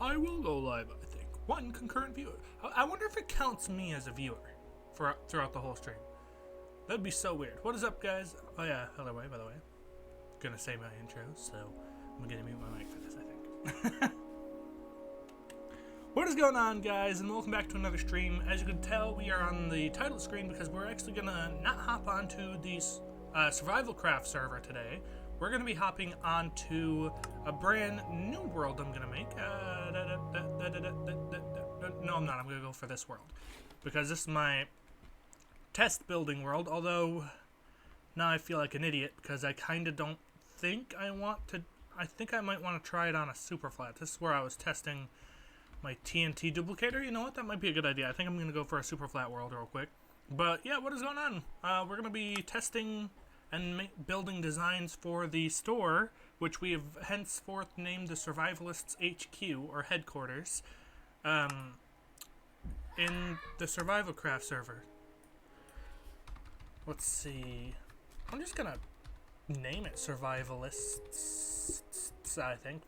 I will go live, I think. One concurrent viewer. I wonder if it counts me as a viewer throughout the whole stream. That'd be so weird. What is up, guys? Oh yeah, by the way. Gonna say my intro, so I'm gonna mute my mic for this, I think. What is going on, guys, and welcome back to another stream. As you can tell, we are on the title screen because we're actually gonna not hop onto the Survival Craft server today. We're gonna be hopping onto a brand new world I'm gonna make. No, I'm not. I'm gonna go for this world because this is my test building world. Although now I feel like an idiot because I kind of don't think I want to. I think I might want to try it on a super flat. This is where I was testing my TNT duplicator. You know what? That might be a good idea. I think I'm gonna go for a super flat world real quick. But yeah, what is going on? We're gonna be testing and building designs for the store, which we have henceforth named the Survivalists HQ, or headquarters, in the Survival Craft server. Let's see. I'm just gonna name it Survivalists, I think.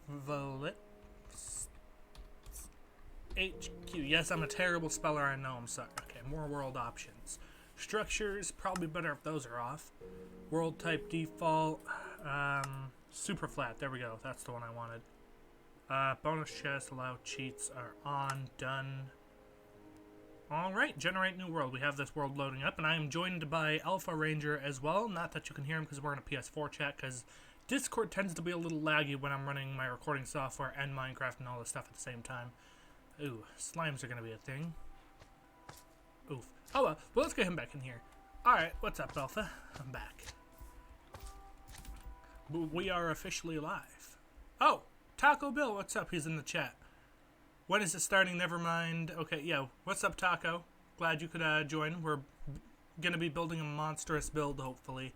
HQ. Yes, I'm a terrible speller, I know, I'm sorry. Okay, more world options. Structures, probably better if those are off. World type default, super flat, there we go, that's the one I wanted. Bonus chests, allow cheats are on, done. Alright, generate new world. We have this world loading up, and I am joined by Alpha Ranger as well. Not that you can hear him because we're in a PS4 chat, because Discord tends to be a little laggy when I'm running my recording software and Minecraft and all this stuff at the same time. Ooh, slimes are going to be a thing. Oof. Oh well, let's get him back in here. Alright, what's up, Alpha? I'm back. We are officially live. Oh, Taco Bill, what's up? He's in the chat. When is it starting? Never mind. Okay, yeah. What's up, Taco? Glad you could join. We're going to be building a monstrous build, hopefully.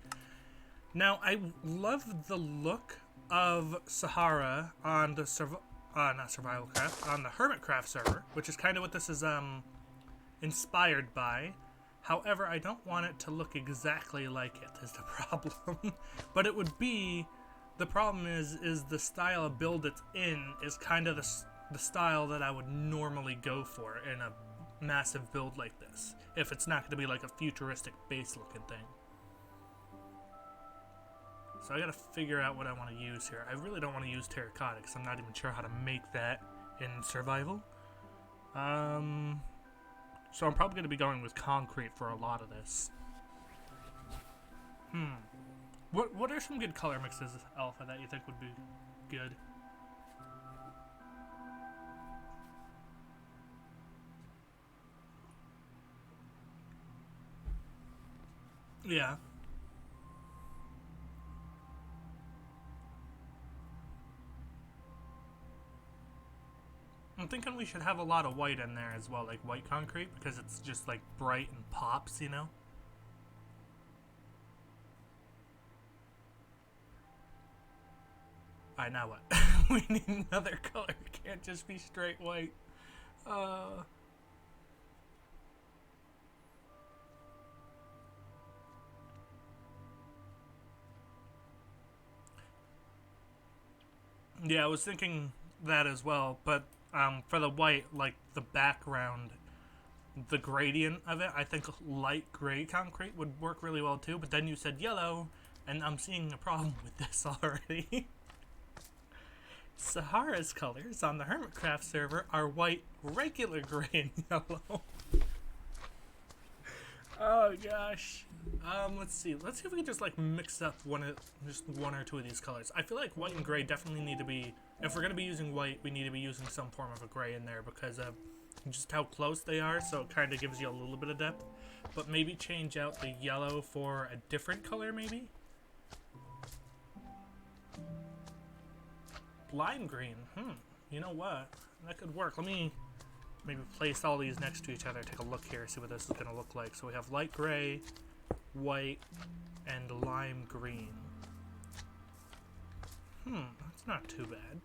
Now, I love the look of Sahara on the not Survival Craft, on the Hermit Craft server, which is kind of what this is inspired by. However, I don't want it to look exactly like it, is the problem. But it would be, the problem is the style of build it's in is kind of the style that I would normally go for in a massive build like this, if it's not going to be like a futuristic base looking thing. So I gotta figure out what I want to use here. I really don't want to use terracotta because I'm not even sure how to make that in survival. So I'm probably going to be going with concrete for a lot of this. What are some good color mixes, Alpha, that you think would be good? Yeah. I'm thinking we should have a lot of white in there as well, like white concrete, because it's just like bright and pops, you know? Alright, now what? We need another color. It can't just be straight white. Yeah, I was thinking that as well, but for the white, like the background, the gradient of it, I think light gray concrete would work really well too, but then you said yellow, and I'm seeing a problem with this already. Sahara's colors on the Hermitcraft server are white, regular gray, and yellow. Oh gosh. Let's see if we can just like mix up just one or two of these colors. I feel like white and gray definitely need to be, if we're going to be using white, we need to be using some form of a gray in there because of just how close they are, so it kind of gives you a little bit of depth. But maybe change out the yellow for a different color, maybe? Lime green, you know what? That could work. Let me maybe place all these next to each other, take a look here, see what this is going to look like. So we have light gray, white, and lime green. That's not too bad.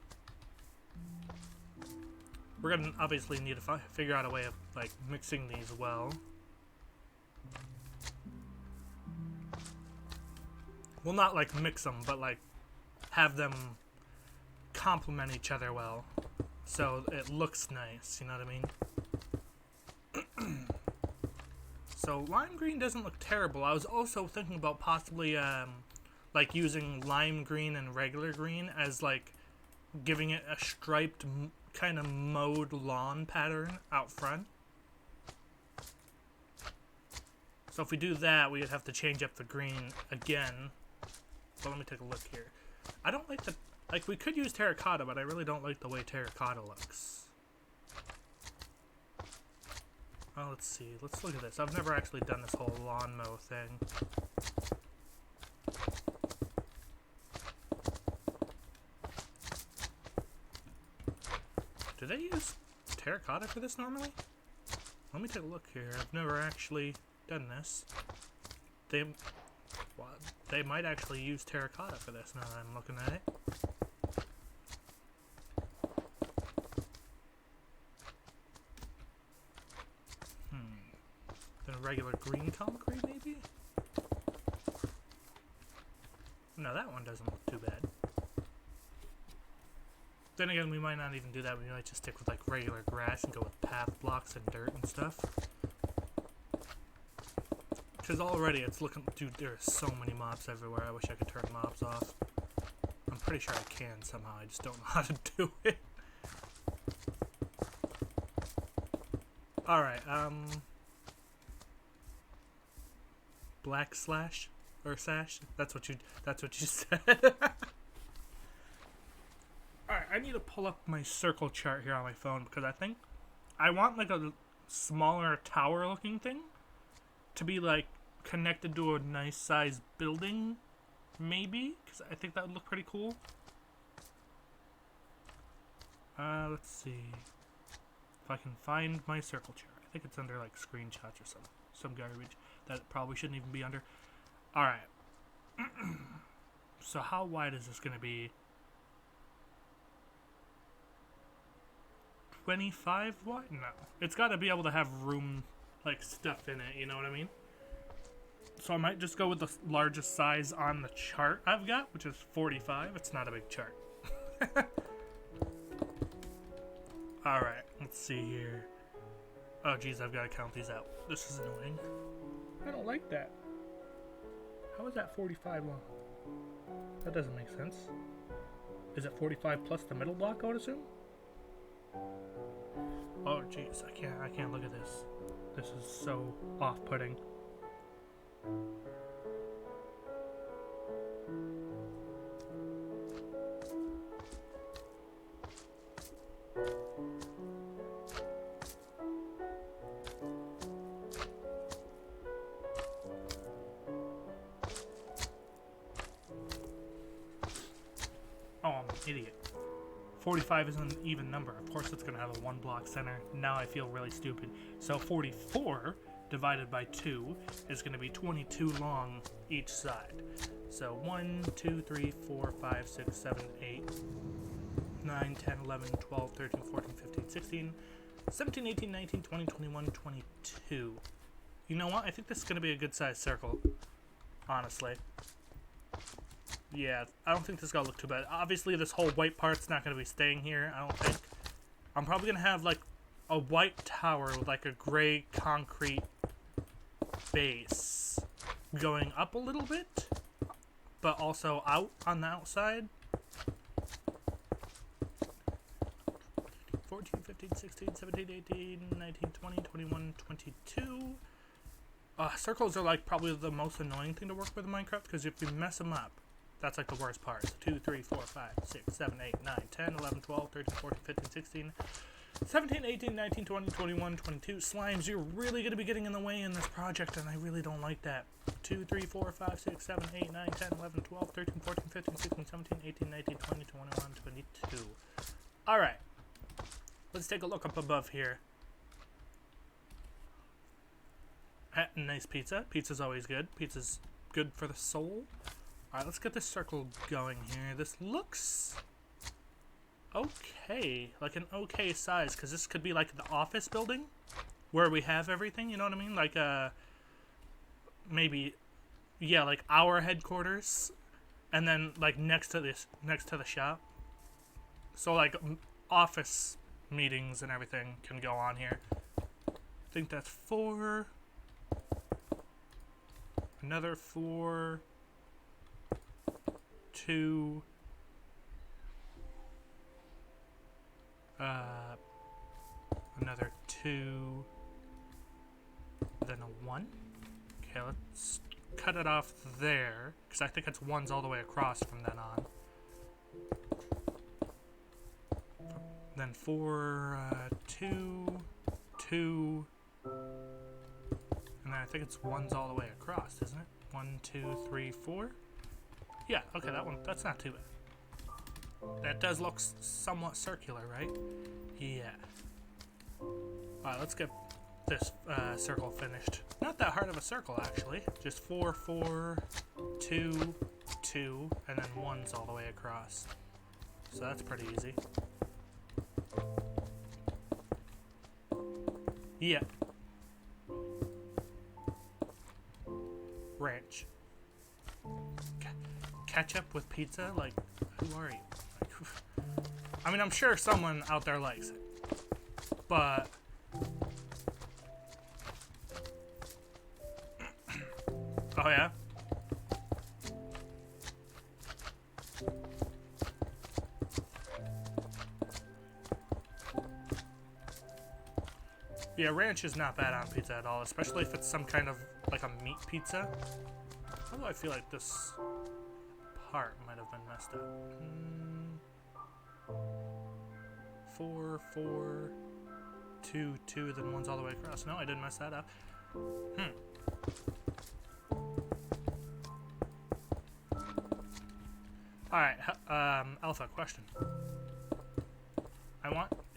We're going to obviously need to figure out a way of, like, mixing these well. Well, not, like, mix them, but, like, have them complement each other well. so it looks nice, you know what I mean? So lime green doesn't look terrible. I was also thinking about possibly like using lime green and regular green as like giving it a striped kind of mowed lawn pattern out front. So if we do that, we would have to change up the green again. But let me take a look here. I don't like the... Like, we could use terracotta, but I really don't like the way terracotta looks. Well, let's see. Let's look at this. I've never actually done this whole lawn mow thing. Do they use terracotta for this normally? Let me take a look here. I've never actually done this. They might actually use terracotta for this now that I'm looking at it. Then regular green concrete, maybe? No, that one doesn't look too bad. Then again, we might not even do that. We might just stick with like regular grass and go with path blocks and dirt and stuff. Because already it's looking... Dude, there are so many mobs everywhere. I wish I could turn mobs off. I'm pretty sure I can somehow. I just don't know how to do it. Alright, black slash? Or sash? That's what you said. Alright, I need to pull up my circle chart here on my phone because I think I want like a smaller tower looking thing to be like connected to a nice sized building, maybe, because I think that would look pretty cool. Let's see if I can find my circle chart. I think it's under like screenshots or some garbage that it probably shouldn't even be under. Alright. So how wide is this gonna be? 25 wide? No. It's gotta be able to have room, like stuff in it, you know what I mean? So I might just go with the largest size on the chart I've got, which is 45. It's not a big chart. Alright, let's see here. Oh geez, I've got to count these out. This is annoying. I don't like that. How is that 45 long? That doesn't make sense. Is it 45 plus the middle block, I would assume? Oh jeez, I can't look at this. This is so off-putting. Oh, I'm an idiot. 45 is an even number. Of course it's going to have a one block center. Now I feel really stupid. So 44 divided by 2 is going to be 22 long each side. So 1, 2, 3, 4, 5, 6, 7, 8, 9, 10, 11, 12, 13, 14, 15, 16, 17, 18, 19, 20, 21, 22. You know what? I think this is going to be a good sized circle. Honestly. Yeah, I don't think this is going to look too bad. Obviously, this whole white part's not going to be staying here, I don't think. I'm probably going to have, like, a white tower with, like, a gray concrete base going up a little bit, but also out on the outside. 14, 15, 16, 17, 18, 19, 20, 21, 22. Circles are, like, probably the most annoying thing to work with in Minecraft, because if you mess them up, that's like the worst part. So 2, 3, 4, 5, 6, 7, 8, 9, 10, 11, 12, 13, 14, 15, 16, 17, 18, 19, 20, 21, 22. Slimes, you're really going to be getting in the way in this project, and I really don't like that. 2, 3, 4, 5, 6, 7, 8, 9, 10, 11, 12, 13, 14, 15, 16, 17, 18, 19, 20, 21, 22. Alright. Let's take a look up above here. Nice pizza. Pizza's always good. Pizza's good for the soul. Alright, let's get this circle going here. This looks okay, like an okay size, because this could be like the office building where we have everything, you know what I mean? Like, maybe, yeah, like our headquarters, and then like next to the shop. So like office meetings and everything can go on here. I think that's 4. Another 4. 2. Another 2. Then a 1. Okay, let's cut it off there, because I think it's 1s all the way across from then on. Then 4, 2, 2, and then I think it's 1s all the way across, isn't it? 1, 2, 3, 4. Yeah, okay, that's not too bad. That does look somewhat circular, right? Yeah. Alright, let's get this circle finished. Not that hard of a circle, actually. Just 4, 4, 2, 2, and then 1s all the way across. So that's pretty easy. Yeah. Ranch. Ketchup with pizza? Like, who are you? Like, I mean, I'm sure someone out there likes it. But... oh, yeah? Yeah, ranch is not bad on pizza at all, especially if it's some kind of, like, a meat pizza. Although I feel like this part might have been messed up. 4, 4, 2, 2, then 1's all the way across. No, I didn't mess that up. Alright, Alpha, question.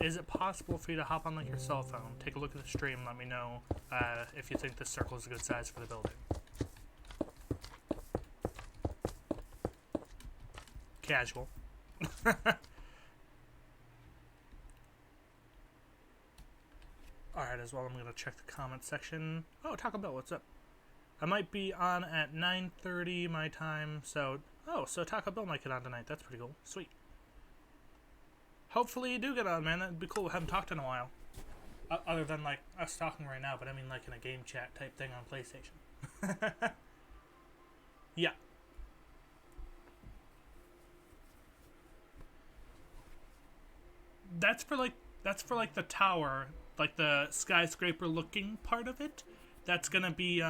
Is it possible for you to hop on like your cell phone, take a look at the stream, and let me know if you think this circle is a good size for the building? Casual. Alright, as well, I'm going to check the comment section. Oh, Taco Bell, what's up? I might be on at 9:30 my time, so... oh, so Taco Bell might get on tonight. That's pretty cool. Sweet. Hopefully you do get on, man. That'd be cool. We haven't talked in a while. Other than, like, us talking right now, but I mean, like, in a game chat type thing on PlayStation. Yeah. That's for, like, the tower, like, the skyscraper-looking part of it. That's gonna be,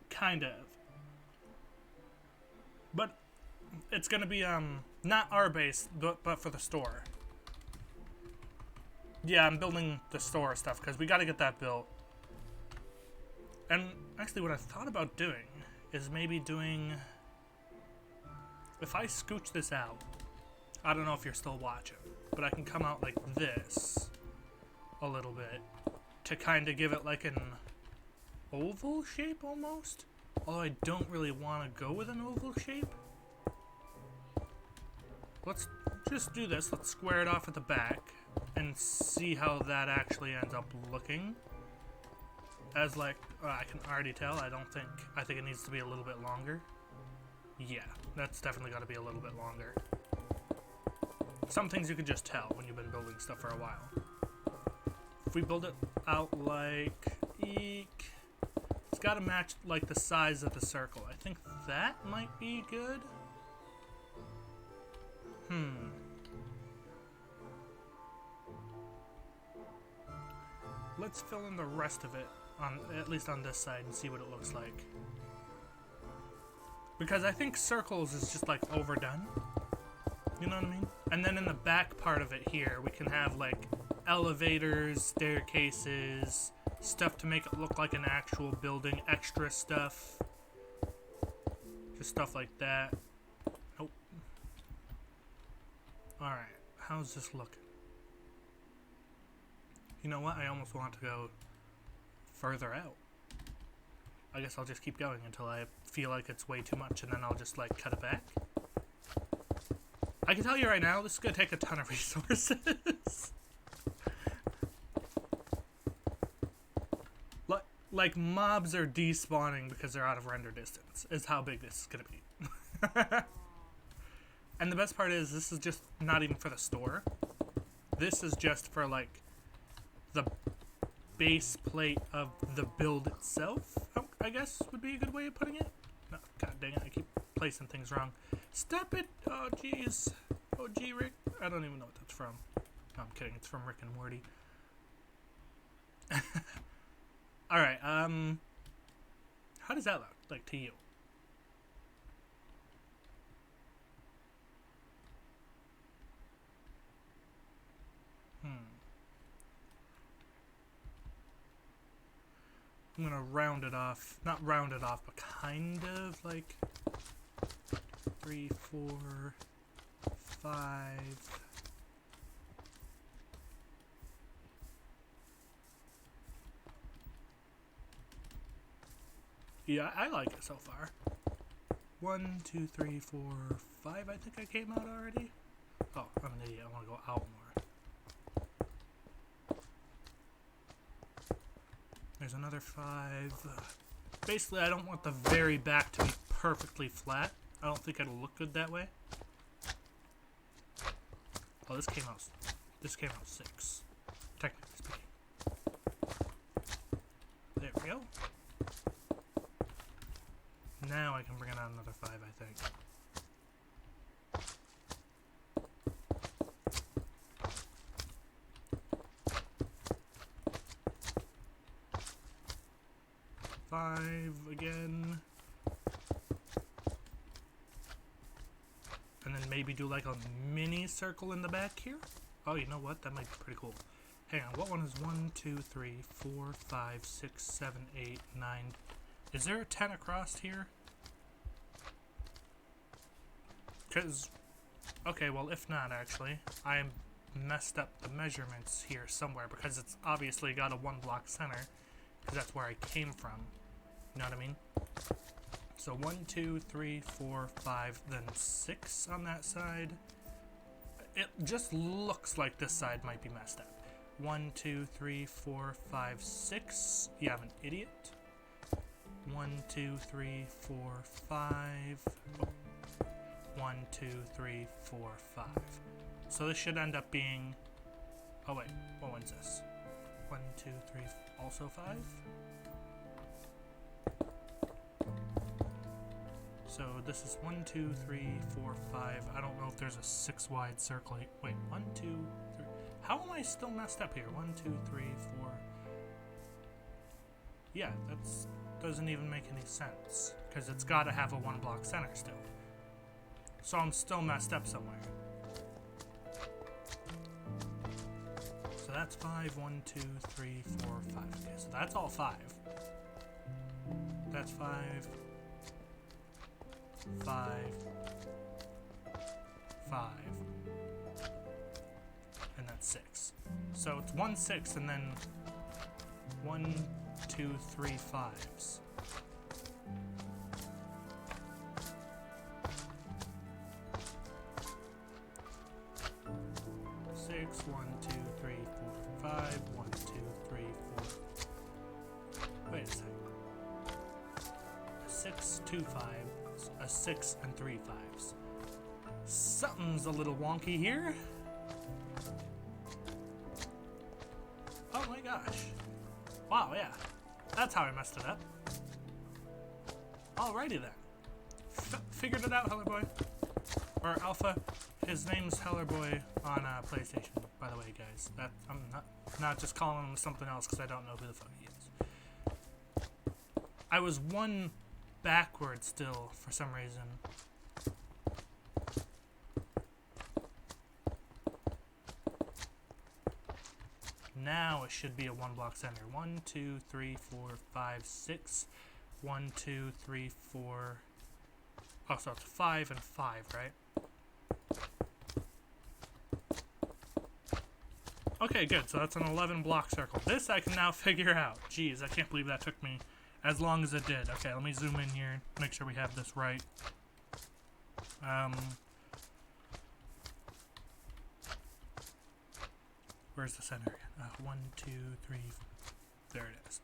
kind of. But it's gonna be, not our base, but for the store. Yeah, I'm building the store stuff, because we gotta get that built. And actually, what I thought about doing is maybe doing... if I scooch this out, I don't know if you're still watching, but I can come out like this a little bit to kind of give it like an oval shape almost. Although I don't really want to go with an oval shape. Let's just do this. Let's square it off at the back and see how that actually ends up looking. As like, I can already tell, I think it needs to be a little bit longer. Yeah, that's definitely got to be a little bit longer. Some things you can just tell when you've been building stuff for a while. If we build it out like, eek, it's got to match like the size of the circle. I think that might be good. Let's fill in the rest of it, at least on this side, and see what it looks like. Because I think circles is just like overdone. You know what I mean? And then in the back part of it here, we can have like elevators, staircases, stuff to make it look like an actual building, extra stuff. Just stuff like that. Nope. Alright, how's this looking? You know what? I almost want to go further out. I guess I'll just keep going until I feel like it's way too much, and then I'll just like cut it back. I can tell you right now, this is going to take a ton of resources. Like, mobs are despawning because they're out of render distance, is how big this is going to be. And the best part is, this is just not even for the store. This is just for, like, the base plate of the build itself, I guess would be a good way of putting it. No, god dang it, I keep placing things wrong. Stop it! Oh, jeez. Oh, gee, Rick. I don't even know what that's from. No, I'm kidding. It's from Rick and Morty. Alright, how does that look, like, to you? I'm gonna round it off. Not round it off, but kind of, like, 3, 4, 5... Yeah, I like it so far. 1, 2, 3, 4, 5, I think I came out already. Oh, I'm an idiot. I want to go out more. There's another 5. Basically, I don't want the very back to be perfectly flat. I don't think it'll look good that way. Oh, this came out 6. Technically speaking. There we go. Now I can bring it out another 5, I think. Five again. And then maybe do like a mini circle in the back here. Oh, you know what? That might be pretty cool. Hang on, what one is 1, 2, 3, 4, 5, 6, 7, 8, 9. Is there a 10 across here? Because, okay, well, if not, actually, I messed up the measurements here somewhere because it's obviously got a 1 block center because that's where I came from. You know what I mean? So 1, 2, 3, 4, 5, then 6 on that side. It just looks like this side might be messed up. 1, 2, 3, 4, 5, 6. Yeah, I'm an idiot. 1, 2, 3, 4, 5. Oh. 1, 2, 3, 4, 5. So this should end up being... Oh wait, what one's this? 1, 2, 3, also 5? So this is 1, 2, 3, 4, 5. I don't know if there's a 6 wide circle. Wait, 1, 2, 3. How am I still messed up here? 1, 2, 3, 4. Yeah, that doesn't even make any sense because it's got to have a 1 block center still. So I'm still messed up somewhere. So that's 5, 1, 2, 3, 4, 5. Okay, so that's all 5. That's 5. 5. 5. And that's 6. So it's 1, 6, and then 1, 2, 3, 5s. 6, 1, 2, 3, 4, 5, 1, 2, 3, 4. Wait a second. A 6, 2, 5, a 6, and 3 5s. Something's a little wonky here. Oh my gosh. Wow, yeah. That's how I messed it up. Alrighty then. Figured it out, Heller Boy. Or Alpha. His name's Heller Boy on PlayStation, by the way, guys. That I'm not just calling him something else because I don't know who the fuck he is. I was 1 backward still for some reason. Now it should be a 1 block center. 1, 2, 3, 4, 5, 6. 1, 2, 3, 4. Oh, so it's 5 and 5, right? Okay, good. So that's an 11 block circle. This I can now figure out. Jeez, I can't believe that took me as long as it did. Okay, let me zoom in here. Make sure we have this right. Where's the center? 1, 2, 3. There it is.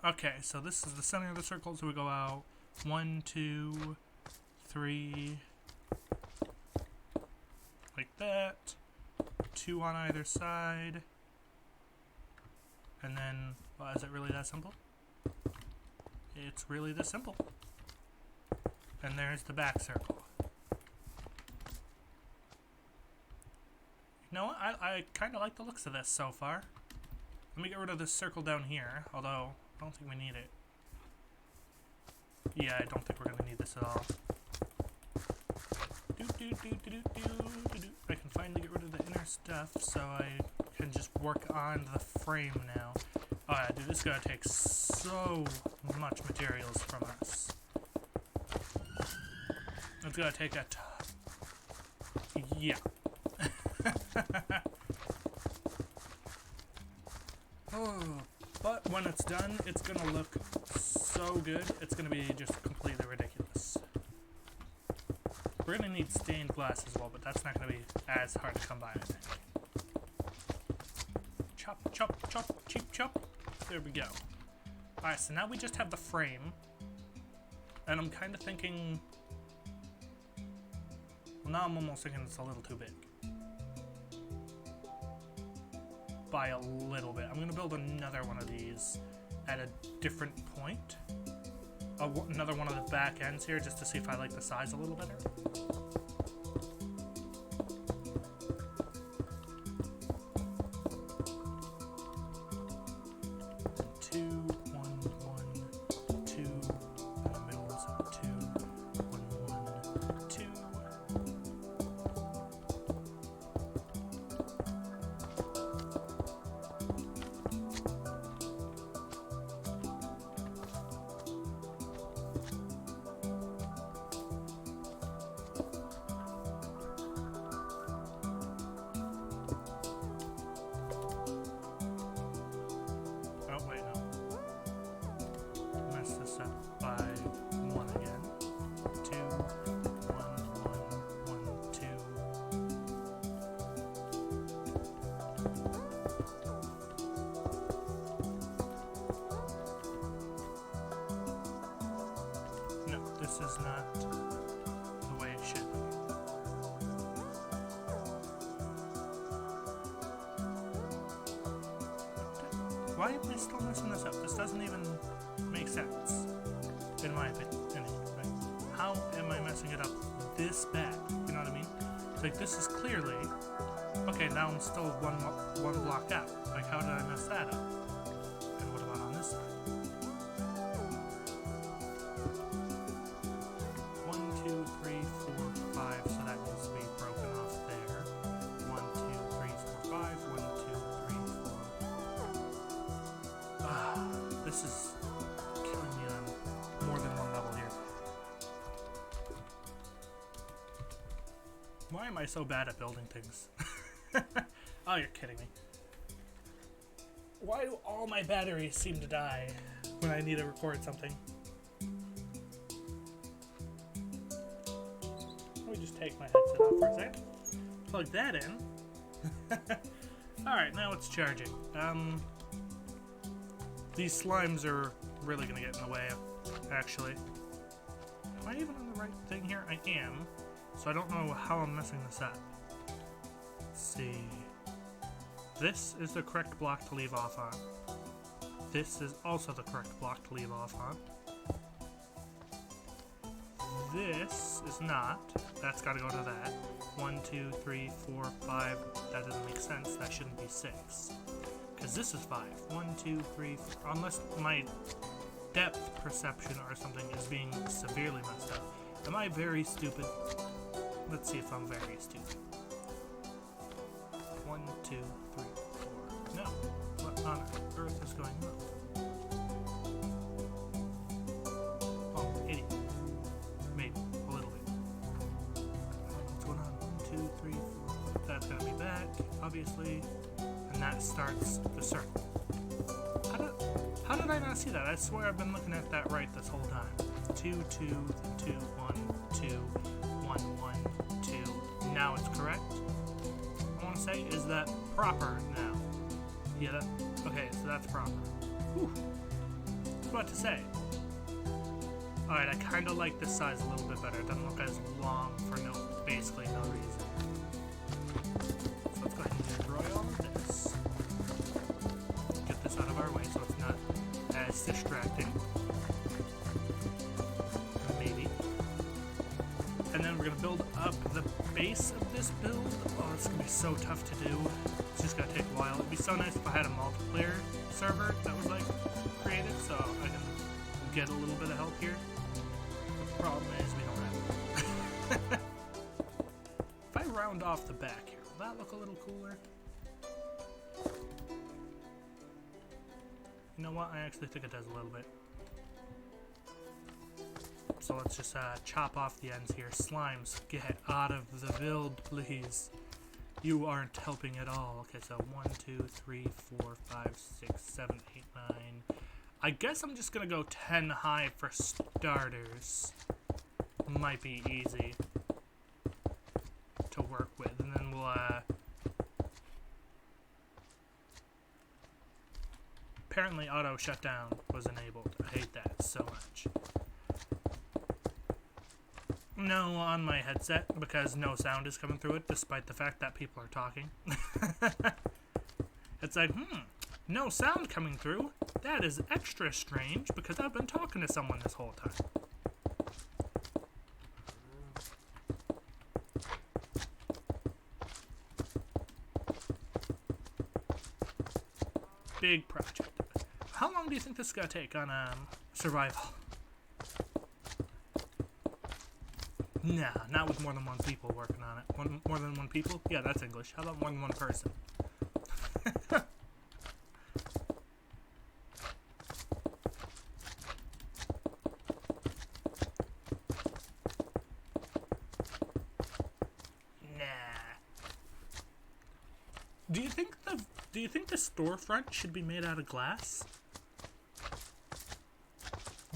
Okay, so this is the center of the circle. So we go out 1, 2, 3, 2 on either side. And then, well, is it really that simple? It's really this simple. And there's the back circle. You know what? I kind of like the looks of this so far. Let me get rid of this circle down here, although I don't think we need it. Yeah, I don't think we're going to need this at all. I can finally get rid of the inner stuff, so I can just work on the frame now. Oh yeah, dude, this is going to take so much materials from us. It's going to take a yeah. Oh, but when it's done, it's going to look so good. It's going to be just completely ridiculous. We're going to need stained glass as well, but that's not going to be as hard to come by, I think. Chop, chop, chop, cheap chop. There we go. Alright, so now we just have the frame. And I'm kind of thinking... Well, now I'm almost thinking it's a little too big. By a little bit. I'm going to build another one of these at a different point. Another one of the back ends here, just to see if I like the size a little better. This is not the way it should be. Why am I still messing this up? This doesn't even make sense, in my opinion. Right? How am I messing it up this bad? You know what I mean? It's like, this is clearly... Okay, now I'm still one block out. Like, how did I mess that up? And what about on this side? 1, 2, 3, 4, 5, so that needs to be broken off there. 1, 2, 3, 4, 5, 1, 2, 3, 4. Ah, this is killing me on more than one level here. Why am I so bad at building things? Oh, you're kidding me. Why do all my batteries seem to die when I need to record something? Let me just take my headset off for a second. Plug that in. Alright, now it's charging. These slimes are really gonna get in the way, actually. Am I even on the right thing here? I am. So I don't know how I'm messing this up. Let's see. This is the correct block to leave off on. This is also the correct block to leave off on. This is not. That's got to go to that. 1, 2, 3, 4, 5. That doesn't make sense. That shouldn't be 6. Because this is 5. 1, 2, 3, 4. Unless my depth perception or something is being severely messed up. Am I very stupid? Let's see if I'm very stupid. 1, 2, 3, 4. No. What on earth is going on? Oh, idiot. Maybe. A little bit. What's going on? 1, 2, 3, 4. That's going to be back, obviously. And that starts the circle. How did I not see that? I swear I've been looking at that right this whole time. 2, 2, 2, 1, 2, 1, 1, 2. Now it's correct. I want to say, is that proper now? Yeah, that, okay, so that's proper. Whew. I was about to say. Alright, I kind of like this size a little bit better. It doesn't look as long for basically no reason. So let's go ahead and the base of this build, oh, it's gonna be so tough to do. It's just gonna take a while. It'd be so nice if I had a multiplayer server that was like created, so I can get a little bit of help here. The problem is we don't have it. If I round off the back here, will that look a little cooler? You know what? I actually think it does a little bit. So let's just chop off the ends here. Slimes, get out of the build, please. You aren't helping at all. Okay, so 1, 2, 3, 4, 5, 6, 7, 8, 9. I guess I'm just gonna go 10 high for starters. Might be easy to work with, and then we'll apparently auto shutdown was enabled. I hate that so much. No on my headset because no sound is coming through it despite the fact that people are talking. It's like, no sound coming through. That is extra strange because I've been talking to someone this whole time. Big project. How long do you think this is gonna take on survival? Nah, not with more than one people working on it. More than one people? Yeah, that's English. How about more than one person? Do you think the storefront should be made out of glass?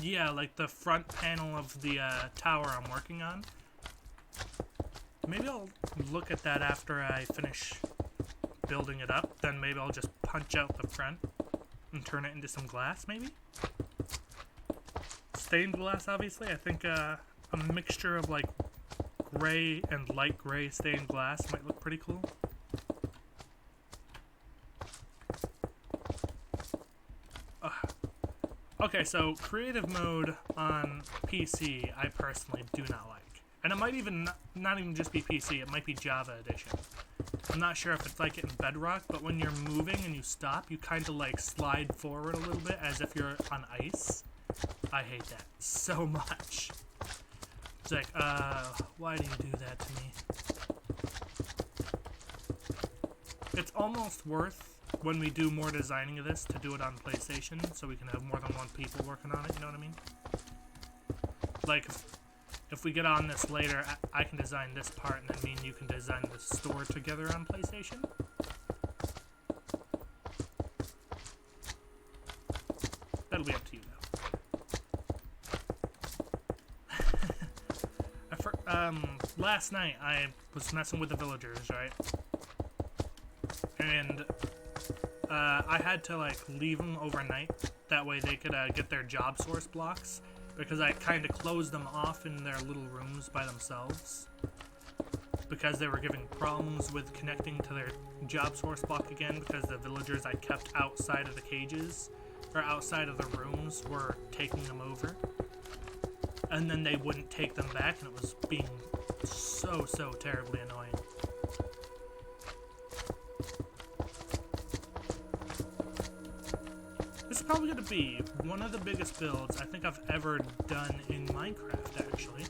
Yeah, like the front panel of the tower I'm working on. Maybe I'll look at that after I finish building it up. Then maybe I'll just punch out the front and turn it into some glass, maybe? Stained glass, obviously. I think a mixture of like gray and light gray stained glass might look pretty cool. Okay, so creative mode on PC, I personally do not like. And it might even not even just be PC, it might be Java edition. I'm not sure if it's like it in Bedrock, but when you're moving and you stop, you kind of like slide forward a little bit as if you're on ice. I hate that so much. It's like, why do you do that to me? It's almost worth, when we do more designing of this, to do it on PlayStation, so we can have more than one people working on it, you know what I mean? Like, if we get on this later, I can design this part, and then me and you can design the store together on PlayStation. That'll be up to you, though. Last night, I was messing with the villagers, right? And I had to like leave them overnight, that way they could get their job source blocks, because I kind of closed them off in their little rooms by themselves, because they were giving problems with connecting to their job source block again, because the villagers I kept outside of the cages, or outside of the rooms, were taking them over, and then they wouldn't take them back, and it was being so terribly annoying. This is probably going to be one of the biggest builds I think I've ever done in Minecraft, actually.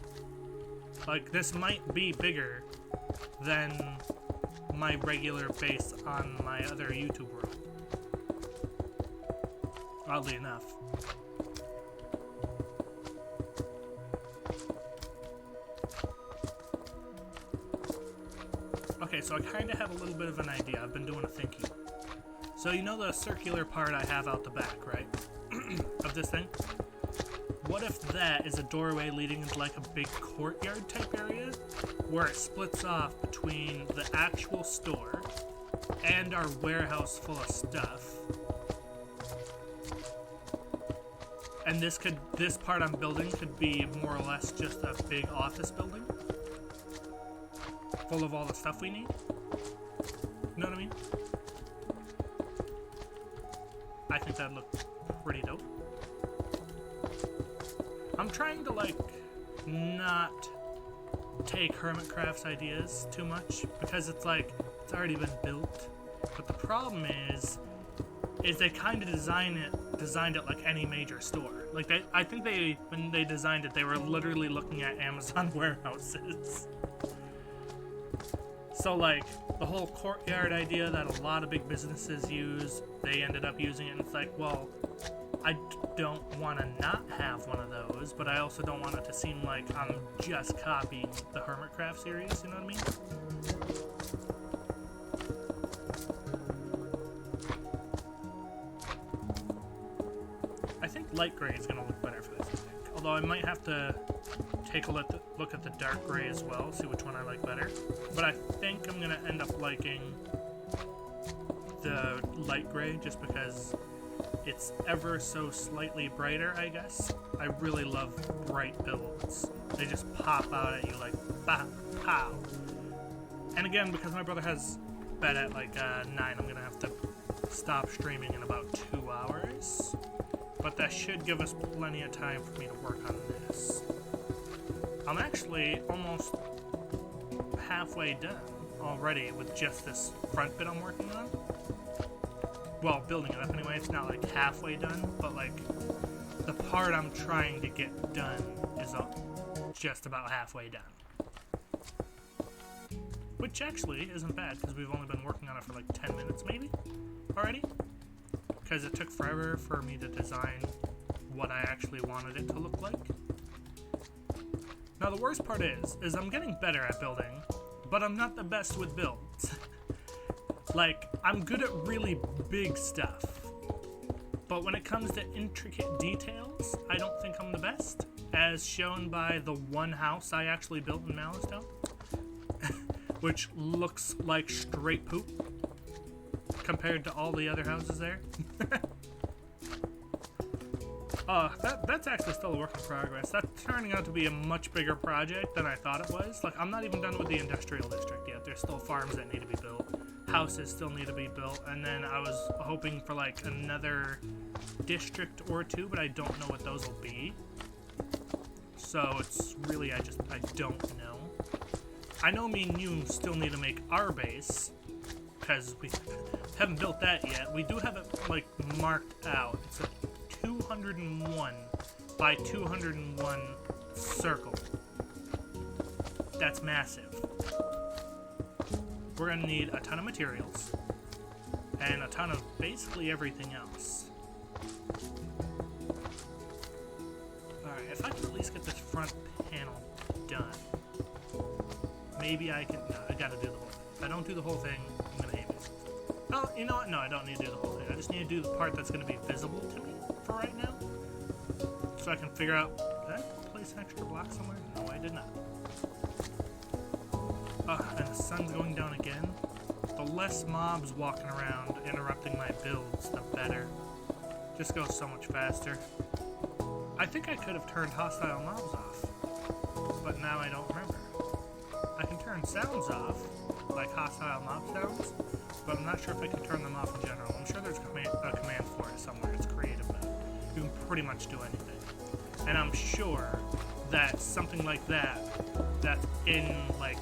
Like, this might be bigger than my regular base on my other YouTube world. Oddly enough. Okay, so I kind of have a little bit of an idea. I've been doing a thinking. So you know the circular part I have out the back, right? Of this thing? What if that is a doorway leading into like a big courtyard type area, where it splits off between the actual store and our warehouse full of stuff? And this part I'm building could be more or less just a big office building full of all the stuff we need. You know what I mean? I think that'd look pretty dope. I'm trying to like not take Hermitcraft's ideas too much, because it's like, it's already been built. But the problem is they kind of designed it like any major store. Like, I think when they designed it, they were literally looking at Amazon warehouses. So, like, the whole courtyard idea that a lot of big businesses use, they ended up using it, and it's like, well, I don't want to not have one of those, but I also don't want it to seem like I'm just copying the Hermitcraft series, you know what I mean? I think light gray is going to look better for this, I think. Although I might have to take a look at the dark gray as well, see which one I like better. But I think I'm going to end up liking the light gray just because it's ever so slightly brighter, I guess. I really love bright builds. They just pop out at you like, bah, pow. And again, because my brother has bed at like 9, I'm going to have to stop streaming in about 2 hours. But that should give us plenty of time for me to work on this. I'm actually almost halfway done already with just this front bit I'm working on. Well, building it up anyway. It's not like halfway done, but like the part I'm trying to get done is just about halfway done. Which actually isn't bad because we've only been working on it for like 10 minutes maybe already. Because it took forever for me to design what I actually wanted it to look like. Now the worst part is I'm getting better at building, but I'm not the best with builds. Like, I'm good at really big stuff, but when it comes to intricate details, I don't think I'm the best, as shown by the one house I actually built in Malastone, which looks like straight poop compared to all the other houses there. That's actually still a work in progress. That's turning out to be a much bigger project than I thought it was. Like, I'm not even done with the industrial district yet. There's still farms that need to be built. Houses still need to be built. And then I was hoping for, like, another district or two, but I don't know what those will be. So it's really, I don't know. I know me and you still need to make our base, because we haven't built that yet. We do have it, like, marked out. It's a 201 by 201 circle. That's massive. We're gonna need a ton of materials and a ton of basically everything else. Alright, if I can at least get this front panel done, maybe I can. No, I gotta do the whole thing. If I don't do the whole thing, I'm gonna hate myself. Oh, you know what? No, I don't need to do the whole thing. I just need to do the part that's gonna be visible to me for right now, so I can figure out, did I place an extra block somewhere? No, I did not. And the sun's going down again. The less mobs walking around interrupting my builds, the better. Just goes so much faster. I think I could have turned hostile mobs off, but now I don't remember. I can turn sounds off, like hostile mob sounds, but I'm not sure if I can turn them off in general. I'm sure there's a command for it somewhere. It's creative mode. You can pretty much do anything. And I'm sure that something like that, that's in, like,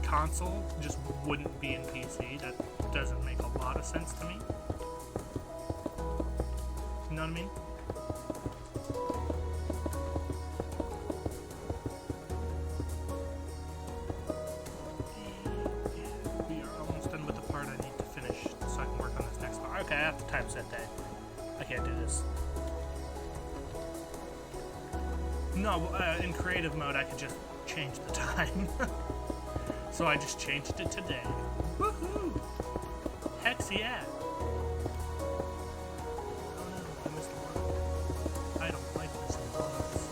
console, just wouldn't be in PC. That doesn't make a lot of sense to me. You know what I mean? Okay, I have to typeset that. I can't do this. No, in creative mode, I could just change the time. So I just changed it today. Woohoo! Hex yeah! Oh no, I missed one. I don't like missing ones.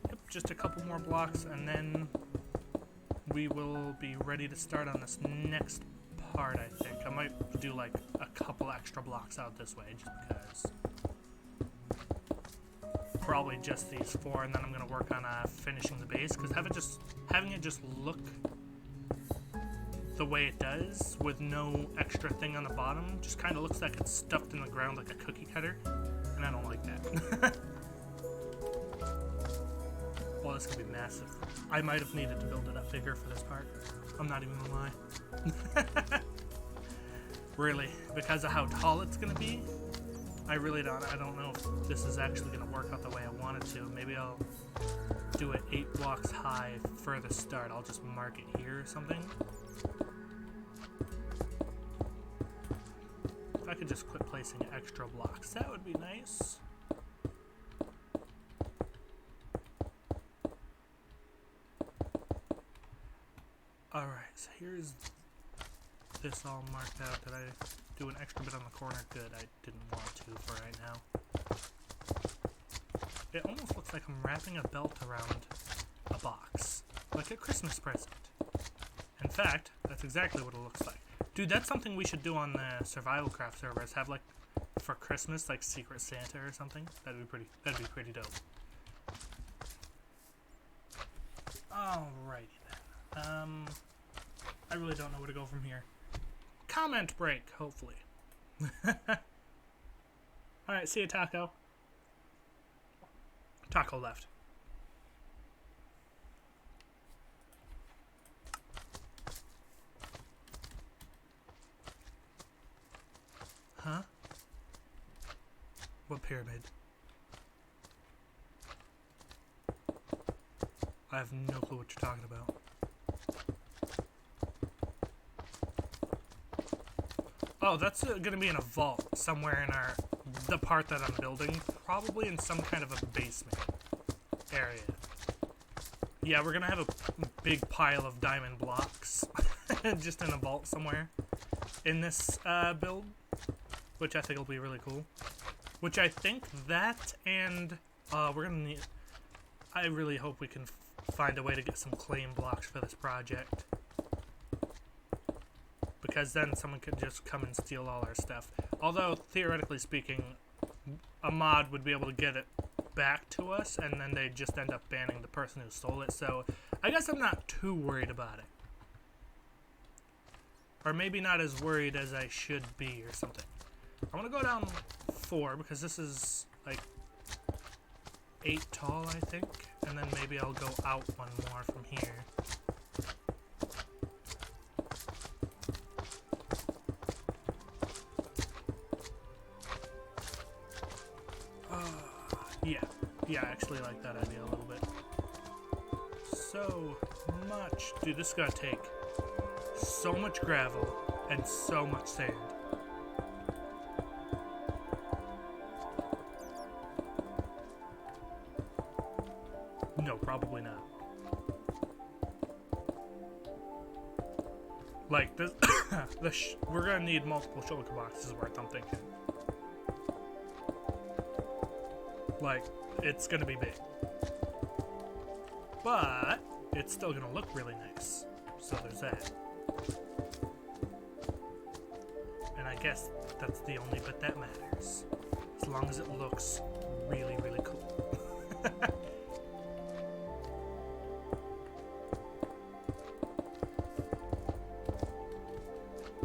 Yep, just a couple more blocks and then we will be ready to start on this next part, I think. I might do like a couple extra blocks out this way just because. Probably just these 4, and then I'm going to work on finishing the base, because having it just look the way it does, with no extra thing on the bottom, just kind of looks like it's stuffed in the ground like a cookie cutter, and I don't like that. Well, this could be massive. I might have needed to build it up bigger for this part. I'm not even gonna lie. Really, because of how tall it's gonna be, I don't know if this is actually gonna work out the way I want it to. Maybe I'll do it 8 blocks high for the start. I'll just mark it here or something. If I could just quit placing extra blocks, that would be nice. Alright, so here's this all marked out. Did I do an extra bit on the corner? Good, I didn't want to for right now. It almost looks like I'm wrapping a belt around a box, like a Christmas present. In fact, that's exactly what it looks like. Dude, that's something we should do on the Survival Craft servers. Have, like, for Christmas, like Secret Santa or something. That'd be pretty dope. Alrighty then. I really don't know where to go from here. Comment break, hopefully. Alright, see you, Taco. Taco left. Huh? What pyramid? I have no clue what you're talking about. Oh, that's gonna be in a vault somewhere in the part that I'm building. Probably in some kind of a basement area. Yeah, we're gonna have a big pile of diamond blocks just in a vault somewhere in this build, which I think will be really cool. Which I think that and we're gonna need. I really hope we can find a way to get some claim blocks for this project. Because then someone could just come and steal all our stuff. Although, theoretically speaking, a mod would be able to get it back to us, and then they'd just end up banning the person who stole it, so I guess I'm not too worried about it. Or maybe not as worried as I should be, or something. I want to go down 4, because this is, like, 8 tall, I think, and then maybe I'll go out 1 more from here. Yeah, I actually like that idea a little bit. So much. Dude, this is gonna take so much gravel and so much sand. No, probably not. Like, this, we're gonna need multiple shulker boxes worth, I'm thinking. Like, it's gonna be big. But it's still gonna look really nice. So there's that. And I guess that's the only bit that matters. As long as it looks really, really cool.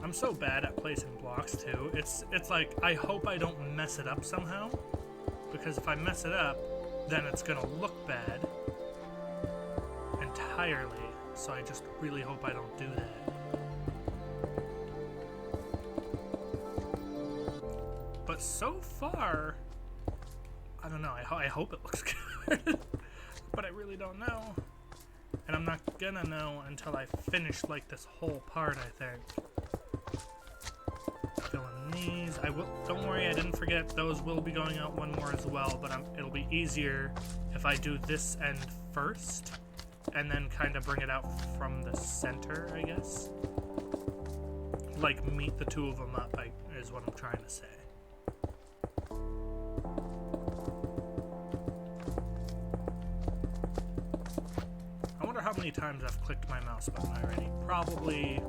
I'm so bad at placing blocks too. It's like, I hope I don't mess it up somehow. Because if I mess it up, then it's gonna look bad entirely. So I just really hope I don't do that. But so far, I don't know. I hope it looks good. But I really don't know. And I'm not gonna know until I finish like this whole part, I think. These. Don't worry, I didn't forget. Those will be going out 1 more as well, but it'll be easier if I do this end first, and then kind of bring it out from the center, I guess. Like, meet the 2 of them up, is what I'm trying to say. I wonder how many times I've clicked my mouse button already. Probably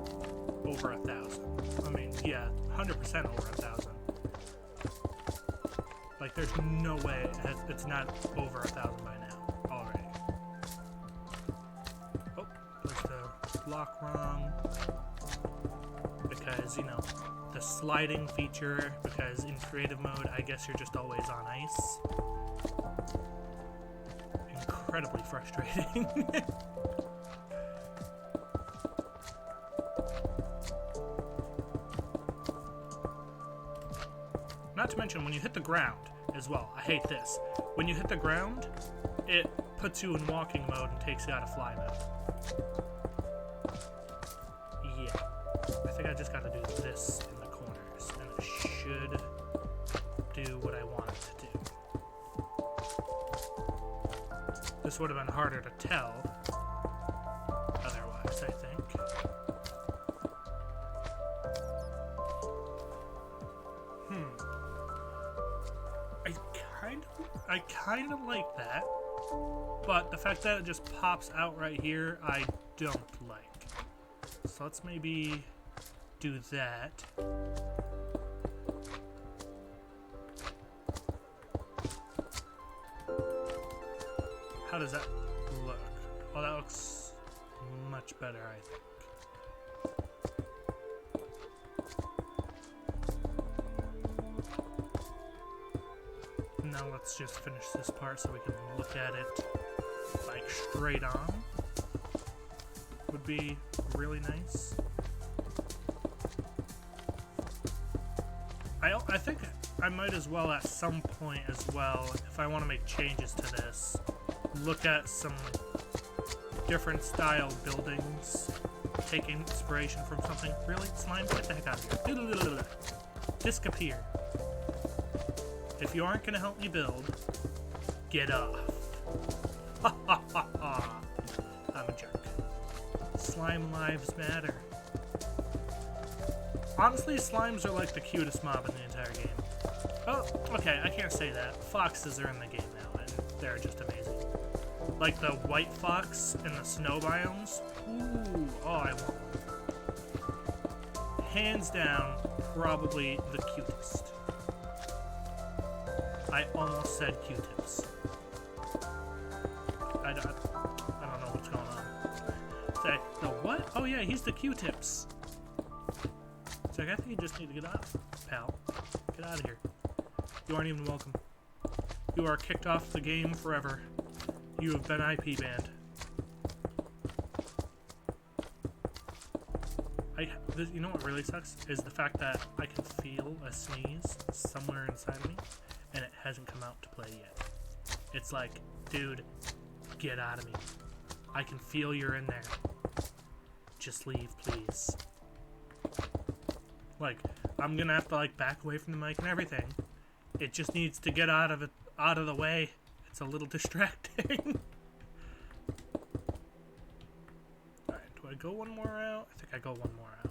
over 1,000. I mean, yeah, 100% over 1,000. Like, there's no way it's not over 1,000 by now already. Oh, there's the block wrong. because, you know, the sliding feature, because in creative mode, I guess you're just always on ice. Incredibly frustrating. Not to mention, when you hit the ground as well, I hate this. When you hit the ground, it puts you in walking mode and takes you out of fly mode. Yeah. I think I just gotta do this in the corners, and it should do what I want it to do. This would have been harder to tell otherwise, I think. I kind of like that, but the fact that it just pops out right here, I don't like. So let's maybe do that. How does that look? Oh, that looks much better, I think. Now let's just finish this part so we can look at it like straight on. Would be really nice. I think I might as well at some point as well, if I want to make changes to this, look at some different style buildings, take inspiration from something. Really? Slime, get the heck out of here. Disappear. If you aren't going to help me build, get off. Ha ha ha ha. I'm a jerk. Slime lives matter. Honestly, slimes are like the cutest mob in the entire game. Oh, okay, I can't say that. Foxes are in the game now, and they're just amazing. Like the white fox in the snow biomes. Ooh, oh, I want one. Hands down, probably the cutest. I almost said Q-tips. I don't know what's going on. Say, the what? Oh yeah, he's the Q-tips. It's like, I think you just need to get out, pal. Get out of here. You aren't even welcome. You are kicked off the game forever. You have been IP banned. You know what really sucks? Is the fact that I can feel a sneeze somewhere inside of me, and it hasn't come out to play yet. It's like, dude, get out of me. I can feel you're in there. Just leave, please. Like, I'm gonna have to like back away from the mic and everything. It just needs to get out of the way. It's a little distracting. Alright, do I go one more out? I think I go one more out.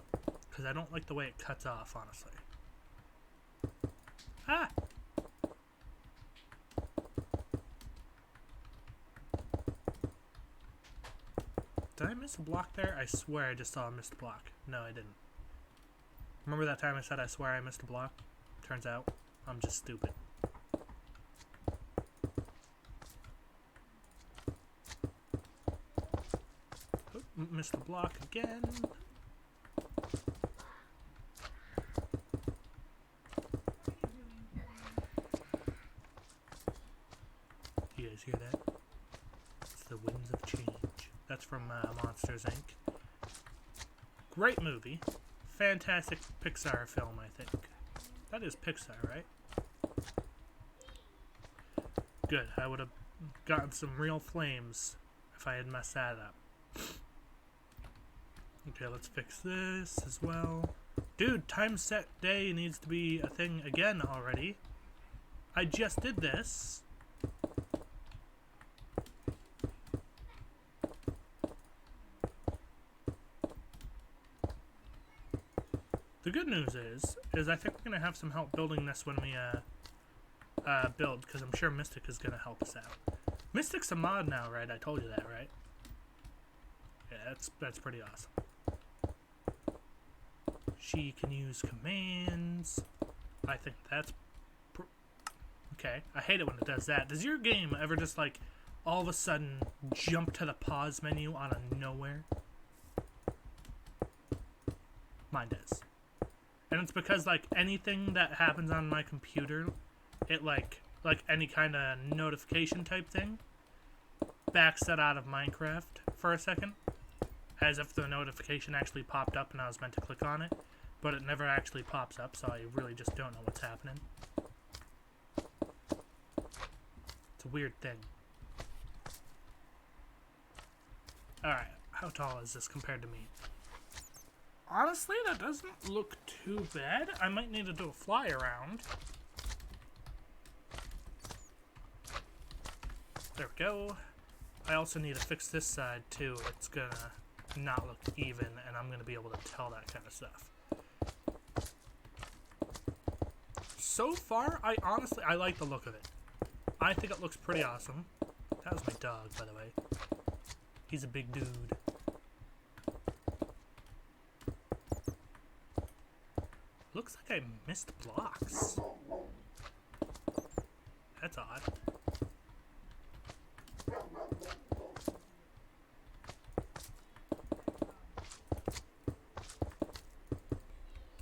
Because I don't like the way it cuts off, honestly. Ah! Did I miss a block there? I swear I just saw a missed block. No, I didn't. Remember that time I said I swear I missed a block? Turns out, I'm just stupid. Oop, missed the block again. You guys hear that? It's the winds of change. That's from Monsters, Inc. Great movie. Fantastic Pixar film, I think. That is Pixar, right? Good. I would have gotten some real flames if I had messed that up. Okay, let's fix this as well. Dude, time set day needs to be a thing again already. I just did this. The good news is I think we're going to have some help building this when we build, because I'm sure Mystic is going to help us out. Mystic's a mod now, right? I told you that, right? Yeah, that's pretty awesome. She can use commands. I think that's... okay. I hate it when it does that. Does your game ever just, like, all of a sudden jump to the pause menu out of nowhere? Mine does. And it's because, like, anything that happens on my computer, it, like any kind of notification type thing, backs that out of Minecraft for a second, as if the notification actually popped up and I was meant to click on it, but it never actually pops up, so I really just don't know what's happening. It's a weird thing. Alright, how tall is this compared to me? Honestly, that doesn't look too bad. I might need to do a fly around. There we go. I also need to fix this side too. It's gonna not look even, and I'm gonna be able to tell that kind of stuff. So far, I like the look of it. I think it looks pretty awesome. That was my dog, by the way. He's a big dude. Looks like I missed blocks. That's odd.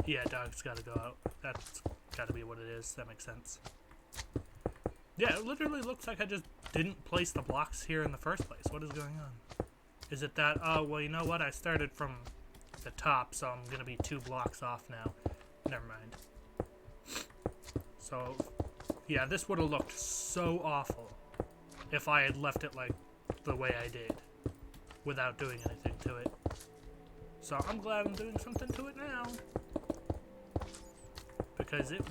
Yeah, dog's gotta go out. That's gotta be what it is. That makes sense. Yeah, it literally looks like I just didn't place the blocks here in the first place. What is going on? Is it that, oh, well, you know what? I started from the top, so I'm gonna be 2 blocks off now. Never mind. So, yeah, this would have looked so awful if I had left it like the way I did without doing anything to it. So I'm glad I'm doing something to it now, because it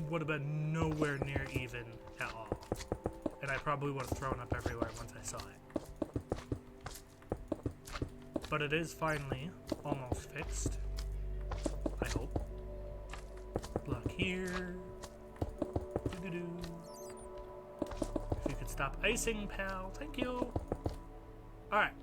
would have been nowhere near even at all, and I probably would have thrown up everywhere once I saw it. But it is finally almost fixed, I hope. Block here. Doo-doo-doo. If you could stop icing, pal. Thank you. Alright.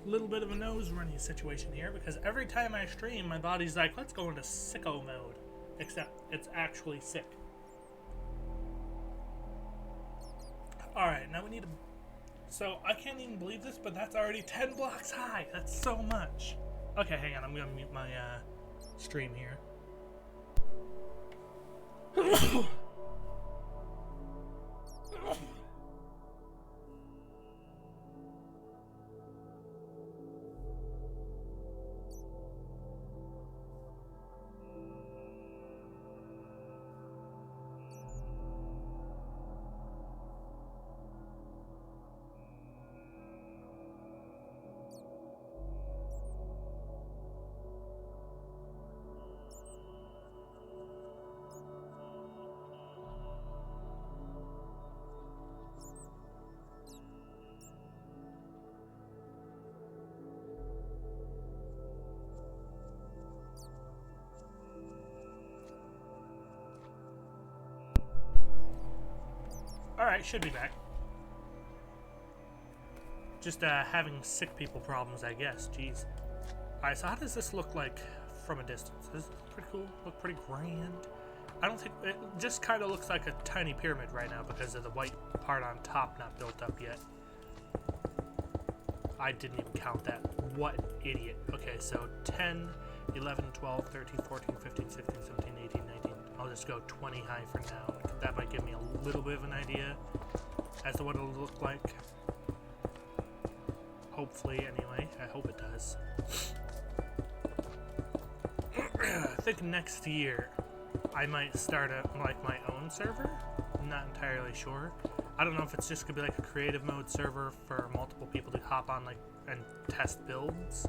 Little bit of a nose running situation here, because every time I stream, my body's like, let's go into sicko mode. Except it's actually sick. Alright, now we need to... So, I can't even believe this, but that's already 10 blocks high. That's so much. Okay, hang on. I'm gonna mute my stream here. Alright, should be back. Just having sick people problems, I guess. Jeez. Alright, so how does this look like from a distance? This is pretty cool. Look pretty grand. I don't think... It just kind of looks like a tiny pyramid right now because of the white part on top not built up yet. I didn't even count that. What an idiot. Okay, so 10, 11, 12, 13, 14, 15, 16, 17, 18, 19... I'll just go 20 high for now. That might give me a little bit of an idea as to what it'll look like. Hopefully, anyway. I hope it does. I think next year I might start my own server. I'm not entirely sure. I don't know if it's just gonna be like a creative mode server for multiple people to hop on and test builds.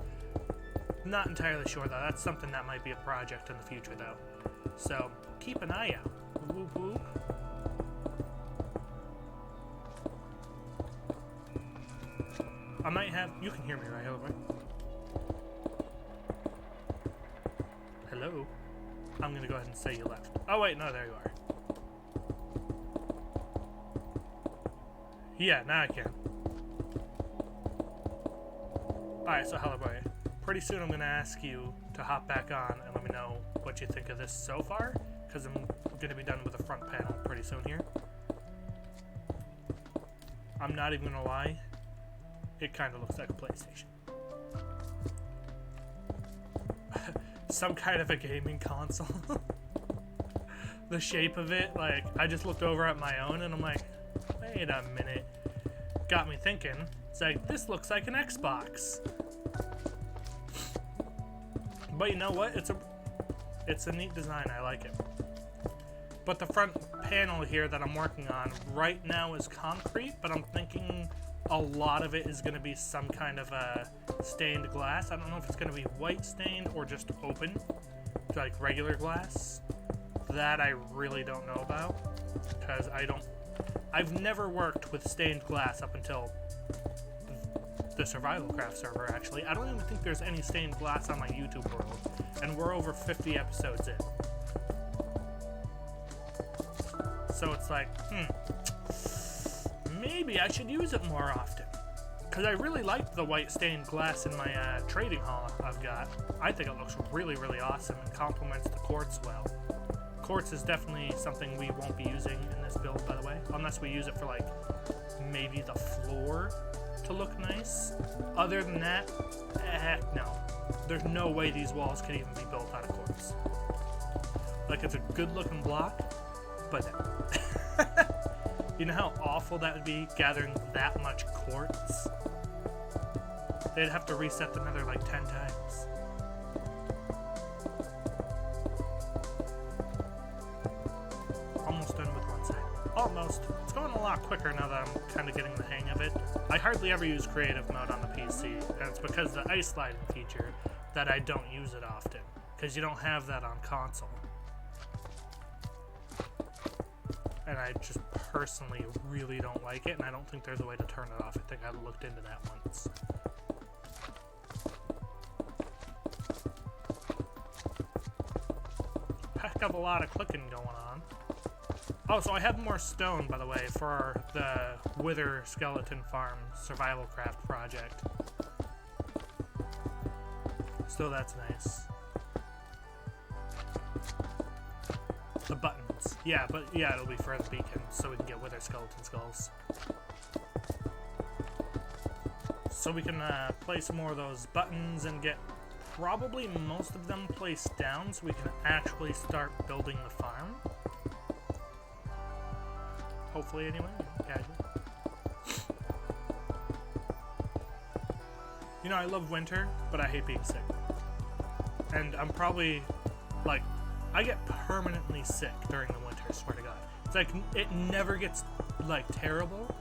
Not entirely sure though. That's something that might be a project in the future though. So keep an eye out. Whoop, whoop. I might have... You can hear me, right? Hello? I'm gonna go ahead and say you left. Oh, wait, no, there you are. Yeah, now I can. Alright, so hello, boy. Pretty soon I'm gonna ask you to hop back on and let me know what you think of this so far, because I'm gonna be done with the front panel pretty soon here. I'm not even gonna lie. It kind of looks like a PlayStation. some kind of a gaming console. The shape of it, like, I just looked over at my own and I'm like, wait a minute. Got me thinking. It's like, this looks like an Xbox. But you know what? It's a neat design. I like it. But the front panel here that I'm working on right now is concrete, but I'm thinking a lot of it is going to be some kind of a stained glass. I don't know if it's going to be white stained or just open, like regular glass. That I really don't know about, because I've never worked with stained glass up until the Survivalcraft server, actually. I don't even think there's any stained glass on my YouTube world, and we're over 50 episodes in. So it's like, maybe I should use it more often. Because I really like the white stained glass in my trading hall I've got. I think it looks really, really awesome and complements the quartz well. Quartz is definitely something we won't be using in this build, by the way, unless we use it for, like, maybe the floor to look nice. Other than that, heck no. There's no way these walls can even be built out of quartz. Like, it's a good-looking block, but no. You know how awful that would be, gathering that much quartz? They'd have to reset the nether, like, 10 times. Almost done with one side. Almost. It's going a lot quicker now that I'm kind of getting the hang of it. I hardly ever use creative mode on the PC, and it's because of the ice sliding feature that I don't use it often, because you don't have that on console. And I just personally really don't like it, and I don't think there's a way to turn it off. I think I looked into that once. Heck of a lot of clicking going on. Oh, so I have more stone, by the way, for the Wither Skeleton Farm Survivalcraft project. So that's nice. The buttons. Yeah, but yeah, it'll be for the beacon, so we can get Wither Skeleton Skulls. So we can place more of those buttons and get probably most of them placed down so we can actually start building the farm. Hopefully, anyway. You know, I love winter, but I hate being sick. And I'm probably, like, I get permanently sick during the winter, swear to God. It's like, it never gets, like, terrible,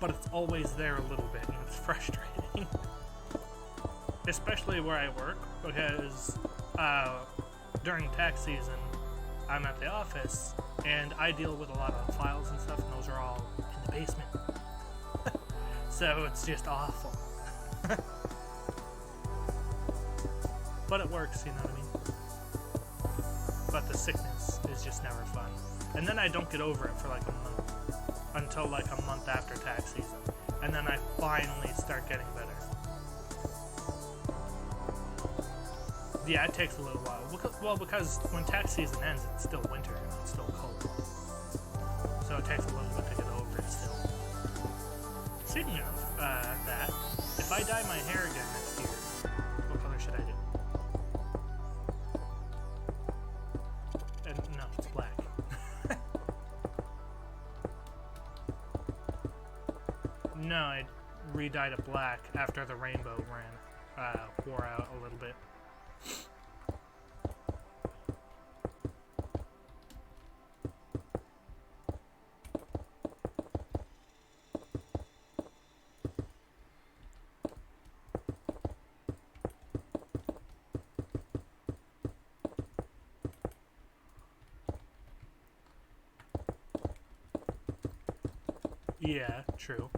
but it's always there a little bit, and it's frustrating. Especially where I work, because during tax season, I'm at the office, and I deal with a lot of files and stuff, and those are all in the basement. So it's just awful. But it works, you know what I mean? But the sickness is just never fun. And then I don't get over it for like a month. Until like a month after tax season. And then I finally start getting better. Yeah, it takes a little while. Well, because when tax season ends, it's still winter and it's still cold. So it takes a little bit to get over it still. Speaking of that, if I dye my hair again next year, what color should I do? No, it's black. No, I re-dyed it black after the rainbow wore out a little bit. Yeah, true.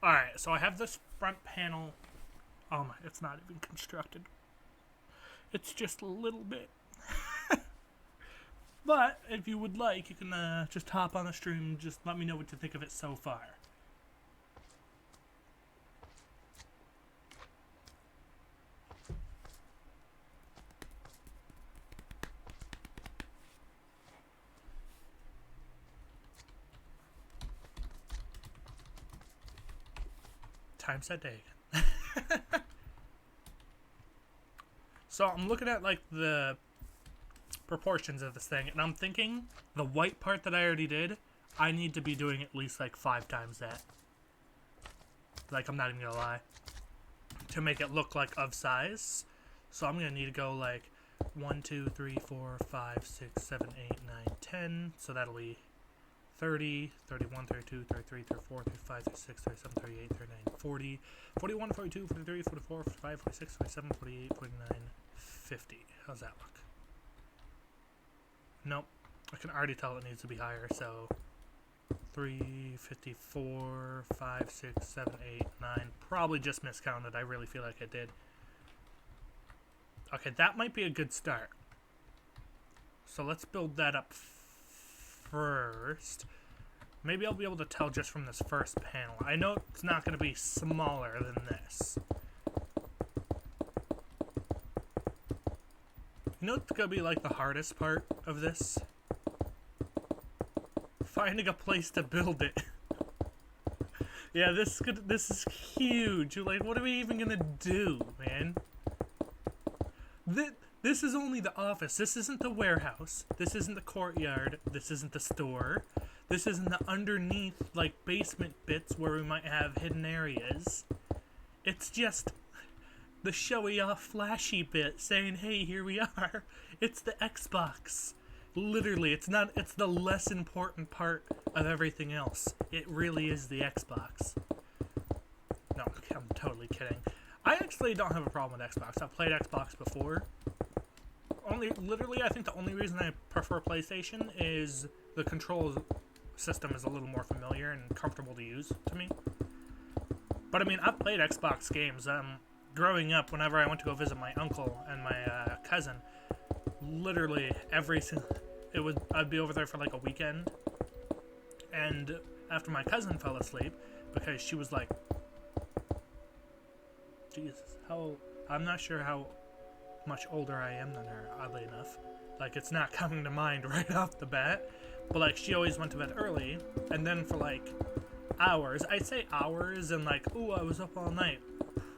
Alright, so I have this front panel. Oh my, it's not even constructed. It's just a little bit. But, if you would like, you can just hop on the stream and just let me know what you think of it so far. times that day again. So I'm looking at like the proportions of this thing, and I'm thinking the white part that I already did, I need to be doing at least like 5 times that. Like, I'm not even gonna lie. To make it look like of size. So I'm gonna need to go like 1, 2, 3, 4, 5, 6, 7, 8, 9, 10. So that'll be 30, 31, 32, 33, 34, 35, 36, 37, 38, 39, 40, 41, 42, 43, 44, 45, 46, 47, 48, 49, 50. How's that look? Nope. I can already tell it needs to be higher, so 3, 54, 5, 6, 7, 8, 9. Probably just miscounted. I really feel like I did. Okay, that might be a good start. So let's build that up first. Maybe I'll be able to tell just from this first panel. I know it's not going to be smaller than this. You know what's going to be like the hardest part of this? Finding a place to build it. Yeah, this is huge. Like, what are we even going to do, man? This is only the office. This isn't the warehouse. This isn't the courtyard. This isn't the store. This isn't the underneath, like, basement bits where we might have hidden areas. It's just the showy off flashy bit saying, hey, here we are. It's the Xbox. Literally, it's the less important part of everything else. It really is the Xbox. No, I'm totally kidding. I actually don't have a problem with Xbox. I've played Xbox before. Literally, I think the only reason I prefer PlayStation is the control system is a little more familiar and comfortable to use to me. But I mean, I've played Xbox games. Growing up, whenever I went to go visit my uncle and my cousin, literally I'd be over there for like a weekend, and after my cousin fell asleep, because she was like, Jesus, I'm not sure how much older I am than her, oddly enough. Like, it's not coming to mind right off the bat, but like, she always went to bed early, and then for like hours, I'd say hours, and like, ooh, I was up all night,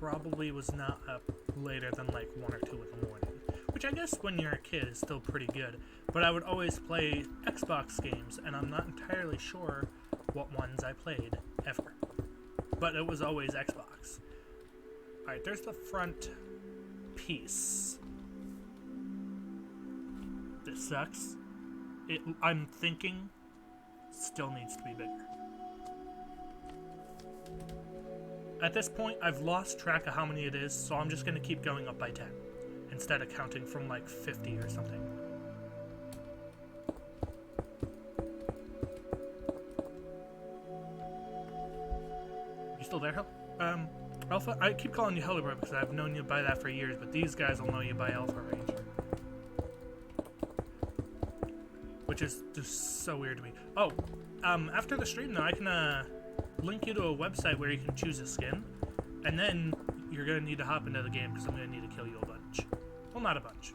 probably was not up later than like 1 or 2 in the morning, which I guess when you're a kid is still pretty good. But I would always play Xbox games, and I'm not entirely sure what ones I played ever, but it was always Xbox. Alright, there's the front piece. This sucks. I'm thinking still needs to be bigger. At this point, I've lost track of how many it is, so I'm just going to keep going up by 10 instead of counting from like 50 or something. You still there, Alpha? I keep calling you Hellerbro because I've known you by that for years, but these guys will know you by Alpha Ranger. Which is just so weird to me. Oh, after the stream though, I can link you to a website where you can choose a skin, and then you're going to need to hop into the game because I'm going to need to kill you a bunch. Well, not a bunch,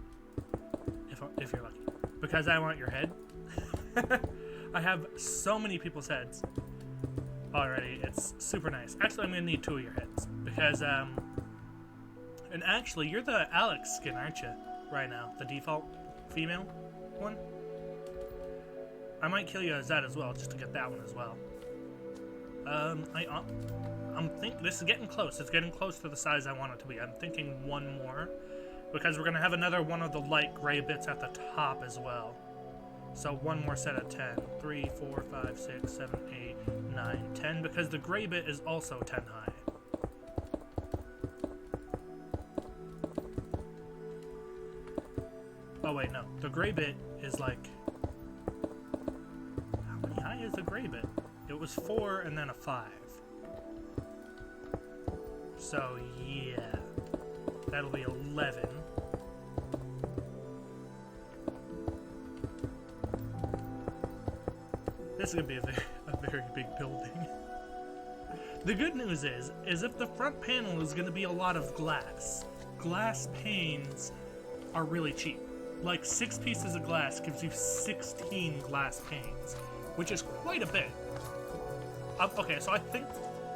if you're lucky, because I want your head. I have so many people's heads already. It's super nice. Actually, I'm going to need 2 of your heads because, and actually, you're the Alex skin, aren't you, right now? The default female one? I might kill you as that as well, just to get that one as well. I'm thinking this is getting close. It's getting close to the size I want it to be. I'm thinking 1 more, because we're going to have another one of the light gray bits at the top as well. So 1 more set of 10. 3, 4, 5, 6, 7, 8, 9, 10, because the gray bit is also 10 high. Oh wait, no. The gray bit is like... How many high is the gray bit? It was 4 and then a 5. So yeah, that'll be 11. This is gonna be a very big building. The good news is if the front panel is gonna be a lot of glass panes are really cheap. Like 6 pieces of glass gives you 16 glass panes, which is quite a bit. Okay, so I think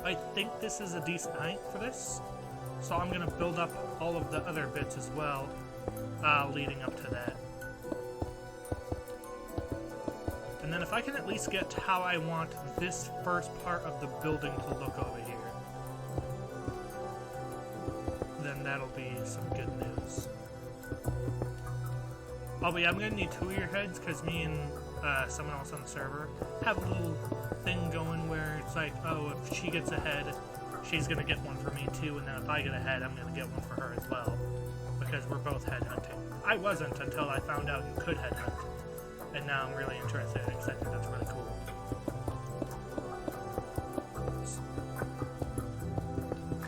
I think this is a decent height for this. So I'm going to build up all of the other bits as well, leading up to that. And then if I can at least get how I want this first part of the building to look over here, then that'll be some good news. Oh, but yeah, I'm going to need 2 of your heads, because me and someone else on the server have a little thing going where it's like, oh, if she gets a head, she's going to get one for me too, and then if I get a head, I'm going to get one for her as well, because we're both head hunting. I wasn't until I found out you could head hunt, and now I'm really interested because I think that's really cool.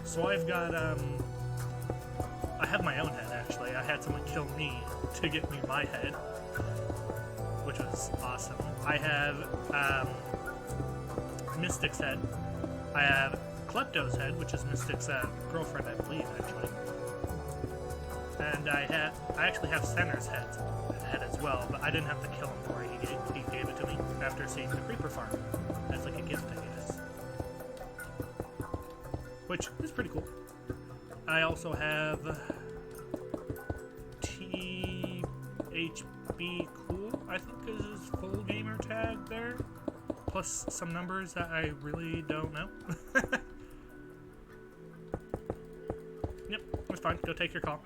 So I've got, I have my own head actually. I had someone kill me to get me my head, which was awesome. I have Mystic's head. I have Klepto's head, which is Mystic's girlfriend, I believe, actually. And I actually have Center's head as well, but I didn't have to kill him for it. He gave it to me after seeing the creeper farm. That's like a gift, I guess. Which is pretty cool. I also have THB Cool, I think is his full gamer tag there. Plus some numbers that I really don't know. Yep, that's fine. Go take your call.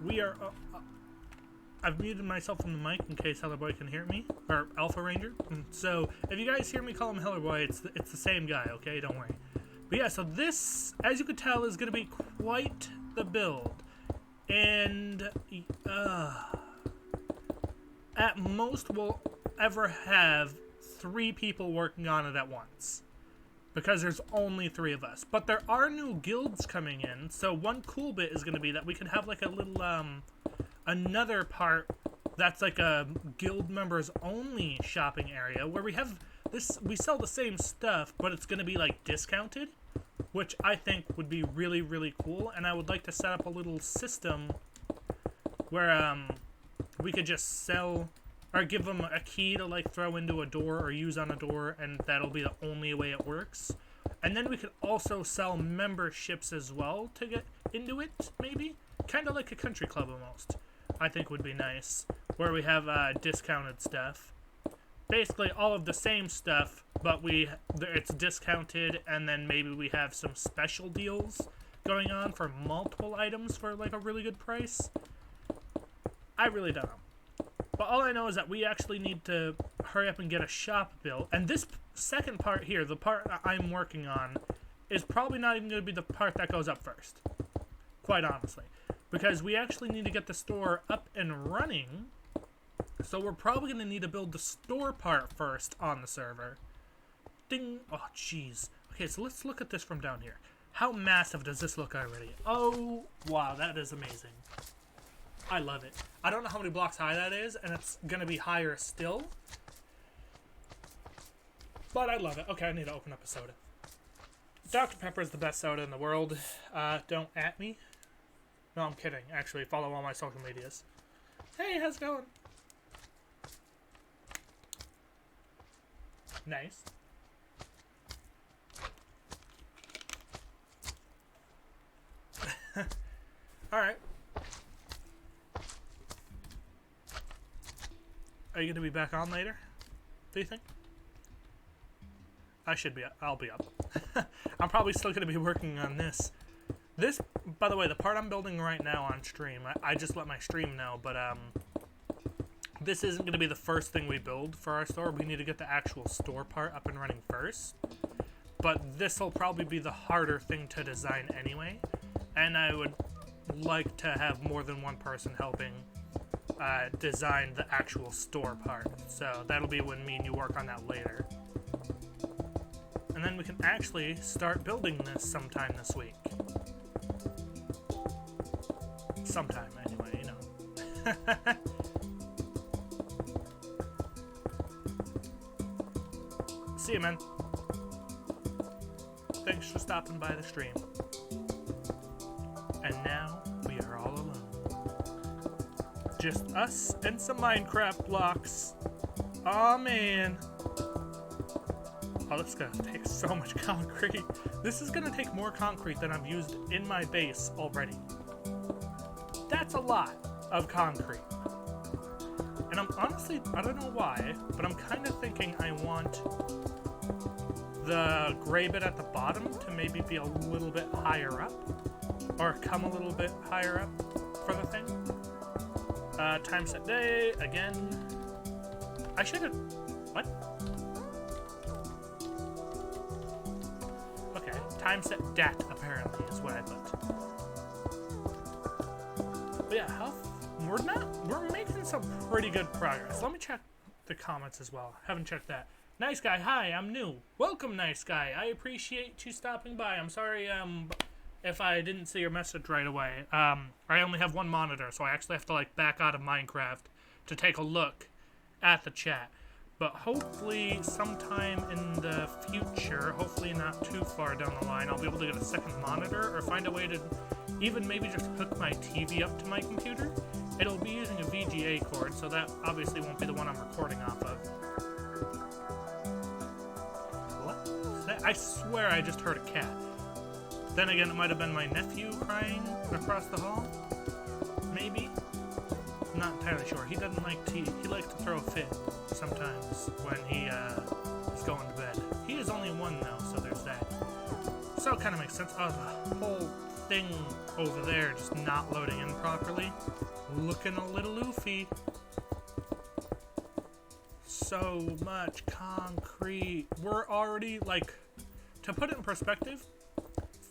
We are... I've muted myself from the mic in case Hellerboy can hear me, or Alpha Ranger. So if you guys hear me call him Hellerboy, it's the same guy, okay? Don't worry. But yeah, so this, as you can tell, is going to be quite the build. And at most we'll ever have 3 people working on it at once, because there's only 3 of us. But there are new guilds coming in, so one cool bit is going to be that we could have like a little another part that's like a guild members only shopping area where we have this, we sell the same stuff, but it's going to be like discounted, which I think would be really, really cool. And I would like to set up a little system where we could just sell or give them a key to like throw into a door or use on a door, and that'll be the only way it works. And then we could also sell memberships as well to get into it, maybe? Kind of like a country club almost. I think would be nice, where we have discounted stuff. Basically all of the same stuff, but it's discounted, and then maybe we have some special deals going on for multiple items for like a really good price. I really don't know. But all I know is that we actually need to hurry up and get a shop built. And this second part here, the part that I'm working on, is probably not even going to be the part that goes up first. Quite honestly. Because we actually need to get the store up and running. So we're probably going to need to build the store part first on the server. Ding. Oh, jeez. Okay, so let's look at this from down here. How massive does this look already? Oh, wow, that is amazing. I love it. I don't know how many blocks high that is, and it's going to be higher still. But I love it. Okay, I need to open up a soda. Dr. Pepper is the best soda in the world. Don't at me. No, I'm kidding. Actually, follow all my social medias. Hey, how's it going? Nice. Alright. Are you going to be back on later? Do you think? I should be. I'll be up. I'm probably still going to be working on this. This, by the way, the part I'm building right now on stream, I just let my stream know, but this isn't going to be the first thing we build for our store. We need to get the actual store part up and running first. But this will probably be the harder thing to design anyway. And I would like to have more than one person helping design the actual store part. So that'll be when me and you work on that later. And then we can actually start building this sometime this week. Sometime, anyway, you know. See you, man. Thanks for stopping by the stream. And now, we are all alone. Just us and some Minecraft blocks. Aw, man. Oh, this is gonna take so much concrete. This is gonna take more concrete than I've used in my base already. That's a lot of concrete. And I'm honestly, I don't know why, but I'm kind of thinking I want the gray bit at the bottom to maybe be a little bit higher up. Or come a little bit higher up for the thing. Time set day, again. I should have... What? Okay, time set dat, apparently, is what I put. But yeah, we're making some pretty good progress. Let me check the comments as well. Haven't checked that. Nice guy, hi, I'm new. Welcome, nice guy. I appreciate you stopping by. I'm sorry, if I didn't see your message right away. I only have one monitor, so I actually have to, like, back out of Minecraft to take a look at the chat. But hopefully sometime in the future, hopefully not too far down the line, I'll be able to get a second monitor or find a way to even maybe just hook my TV up to my computer. It'll be using a VGA cord, so that obviously won't be the one I'm recording off of. What? I swear I just heard a cat. Then again, it might have been my nephew crying across the hall. Maybe. I'm not entirely sure. He doesn't like tea. He likes to throw a fit sometimes when he is going to bed. He is only one though, so there's that. So it kind of makes sense. Oh, the whole thing over there just not loading in properly. Looking a little oofy. So much concrete. We're already, like, to put it in perspective,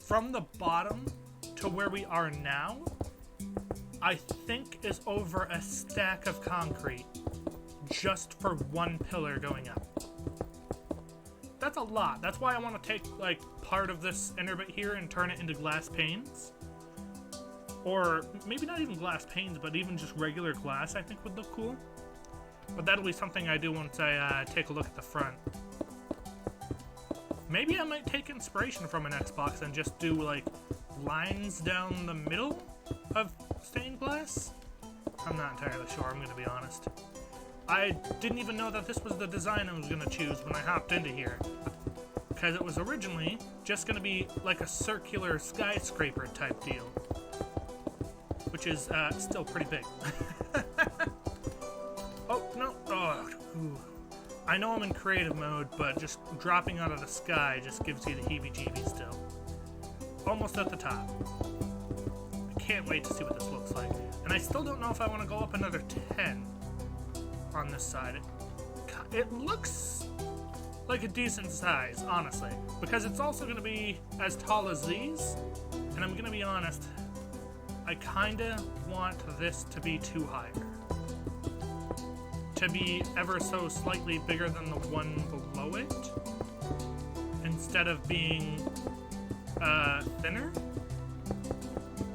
from the bottom to where we are now, I think is over a stack of concrete just for one pillar going up. That's a lot. That's why I want to take, like, part of this inner bit here and turn it into glass panes. Or maybe not even glass panes, but even just regular glass I think would look cool. But that'll be something I do once I take a look at the front. Maybe I might take inspiration from an Xbox and just do, like, lines down the middle of stained glass? I'm not entirely sure, I'm gonna be honest. I didn't even know that this was the design I was gonna choose when I hopped into here. Because it was originally just gonna be like a circular skyscraper type deal. Which is still pretty big. Oh, no. Oh, ooh. I know I'm in creative mode, but just dropping out of the sky just gives you the heebie-jeebies still. Almost at the top. I can't wait to see what this looks like. And I still don't know if I want to go up another 10 on this side. It looks like a decent size, honestly. Because it's also going to be as tall as these. And I'm going to be honest, I kind of want this to be too higher. To be ever so slightly bigger than the one below it, instead of being thinner.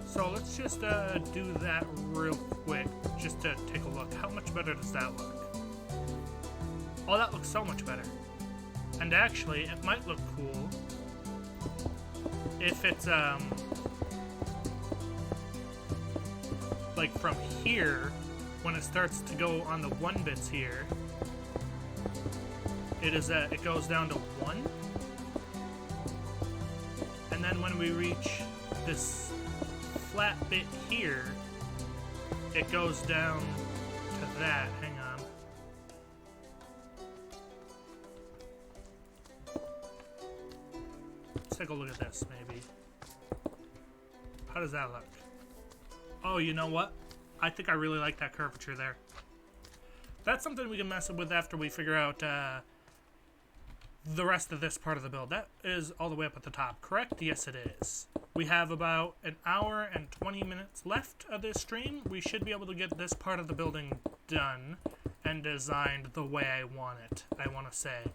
So let's just do that real quick, just to take a look. How much better does that look? Oh, that looks so much better. And actually, it might look cool if it's like from here. When it starts to go on the 1 bits here, it goes down to 1. And then when we reach this flat bit here, it goes down to that. Hang on. Let's take a look at this, maybe. How does that look? Oh, you know what? I think I really like that curvature there. That's something we can mess with after we figure out the rest of this part of the build. That is all the way up at the top, correct? Yes, it is. We have about an hour and 20 minutes left of this stream. We should be able to get this part of the building done and designed the way I want it, I want to say.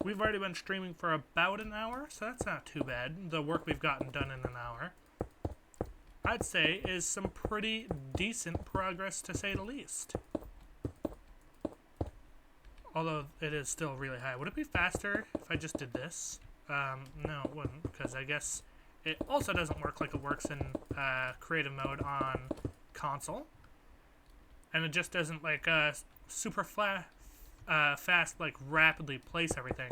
We've already been streaming for about an hour, so that's not too bad. The work we've gotten done in an hour, I'd say, is some pretty decent progress, to say the least. Although it is still really high. Would it be faster if I just did this? No, it wouldn't, because I guess it also doesn't work like it works in creative mode on console. And it just doesn't, like, super fast, like, rapidly place everything.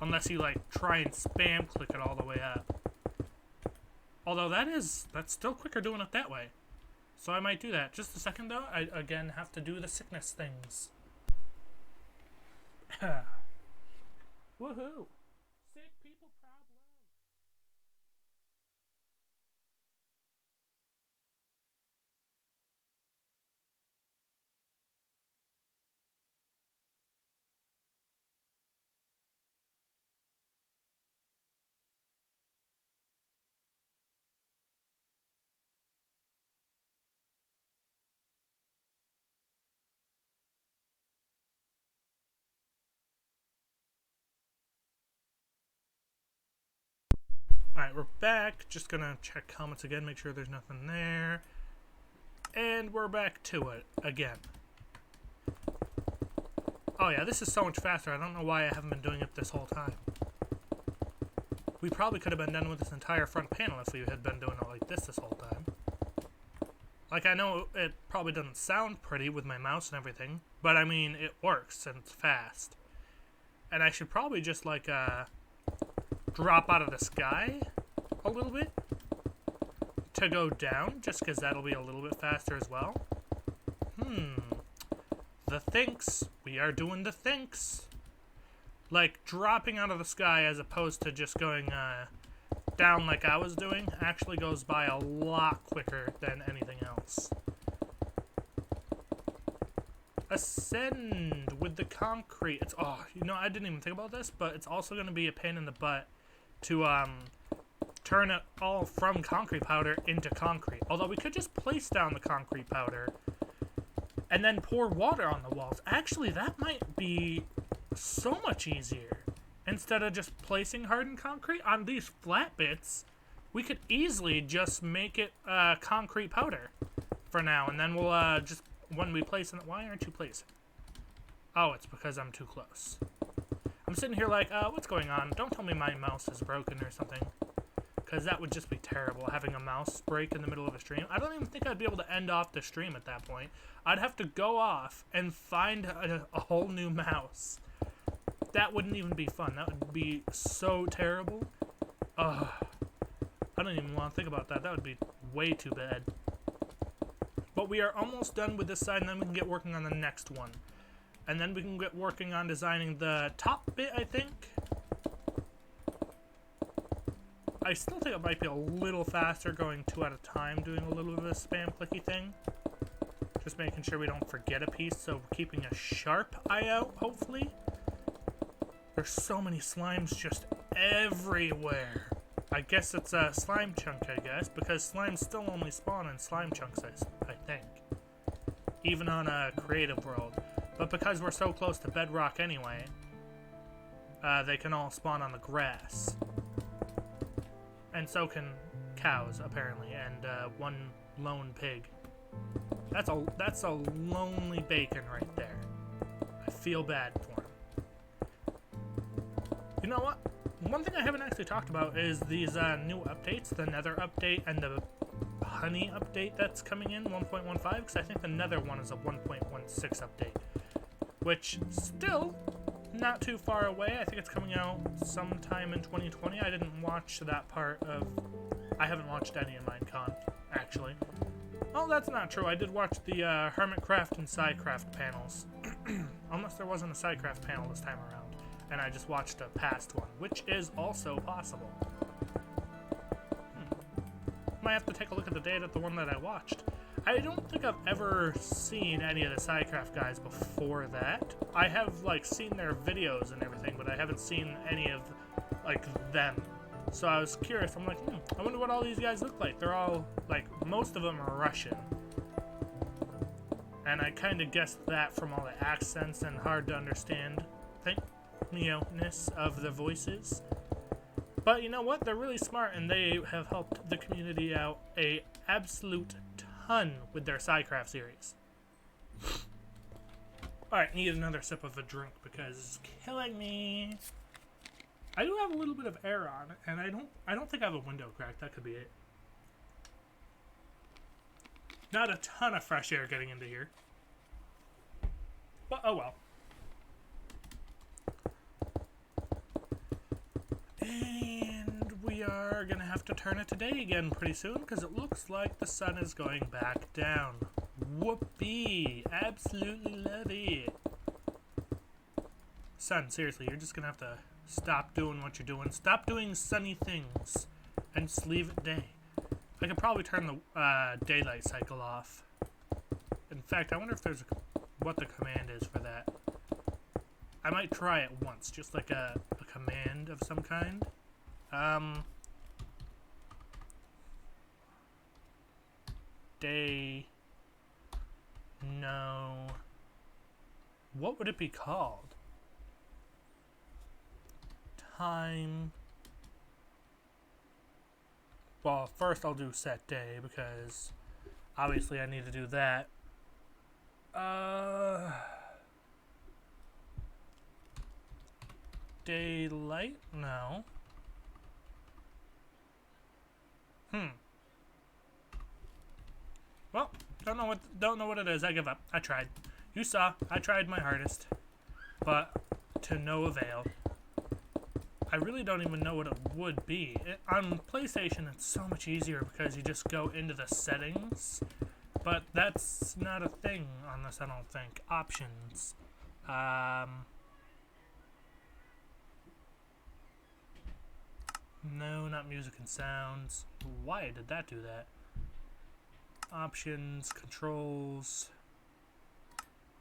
Unless you, like, try and spam click it all the way up. Although that's still quicker doing it that way. So I might do that. Just a second, though. I, again, have to do the sickness things. Woohoo! Sick people problem. Alright, we're back. Just gonna check comments again, make sure there's nothing there. And we're back to it again. Oh yeah, this is so much faster. I don't know why I haven't been doing it this whole time. We probably could have been done with this entire front panel if we had been doing it like this whole time. Like, I know it probably doesn't sound pretty with my mouse and everything, but I mean, it works and it's fast. And I should probably just, like, drop out of the sky a little bit to go down, just because that'll be a little bit faster as well. The thinks. We are doing the thinks. Like, dropping out of the sky as opposed to just going down like I was doing actually goes by a lot quicker than anything else. Ascend with the concrete. It's, oh, you know, I didn't even think about this, but it's also going to be a pain in the butt to turn it all from concrete powder into concrete. Although we could just place down the concrete powder and then pour water on the walls. Actually, that might be so much easier. Instead of just placing hardened concrete on these flat bits, we could easily just make it concrete powder for now. And then we'll just, when we place it, why aren't you placing? Oh, it's because I'm too close. I'm sitting here like, what's going on? Don't tell me my mouse is broken or something. Because that would just be terrible, having a mouse break in the middle of a stream. I don't even think I'd be able to end off the stream at that point. I'd have to go off and find a whole new mouse. That wouldn't even be fun. That would be so terrible. Ugh. I don't even want to think about that. That would be way too bad. But we are almost done with this side, and then we can get working on the next one. And then we can get working on designing the top bit, I think. I still think it might be a little faster going 2 at a time, doing a little bit of a spam clicky thing. Just making sure we don't forget a piece, so we're keeping a sharp eye out, hopefully. There's so many slimes just everywhere. I guess it's a slime chunk, I guess, because slimes still only spawn in slime chunks, I think. Even on a creative world. But because we're so close to bedrock anyway, they can all spawn on the grass. And so can cows, apparently, and one lone pig. That's a lonely bacon right there. I feel bad for him. You know what? One thing I haven't actually talked about is these new updates, the Nether update and the Honey update that's coming in, 1.15, because I think the Nether one is a 1.16 update. Which, still, not too far away. I think it's coming out sometime in 2020. I didn't watch that part of... I haven't watched any of Minecon, actually. Oh, that's not true. I did watch the Hermitcraft and Psycraft panels. Unless there wasn't a Psycraft panel this time around. And I just watched a past one, which is also possible. Might have to take a look at the date of the one that I watched. I don't think I've ever seen any of the Psycraft guys before that. I have, like, seen their videos and everything, but I haven't seen any of, like, them. So I was curious. I'm like, I wonder what all these guys look like. They're all, like, most of them are Russian. And I kind of guessed that from all the accents and hard to understand ness of the voices. But you know what? They're really smart, and they have helped the community out a absolute ton with their Psycraft series. Alright, need another sip of a drink because it's killing me. I do have a little bit of air on, and I don't think I have a window crack. That could be it. Not a ton of fresh air getting into here. But oh well. And we are gonna have to turn it to day again pretty soon because it looks like the sun is going back down. Whoopee! Absolutely love it. Sun, seriously, you're just gonna have to stop doing what you're doing. Stop doing sunny things and just leave it day. I could probably turn the daylight cycle off. In fact, I wonder if there's what the command is for that. I might try it once, just like a command of some kind. Day. No. What would it be called? Time. Well, first I'll do set day because obviously I need to do that. Daylight? No. Well, don't know what it is. I give up. I tried. You saw. I tried my hardest. But to no avail. I really don't even know what it would be. On PlayStation, it's so much easier because you just go into the settings. But that's not a thing on this, I don't think. Options. No, not music and sounds. Why did that do that? Options, controls.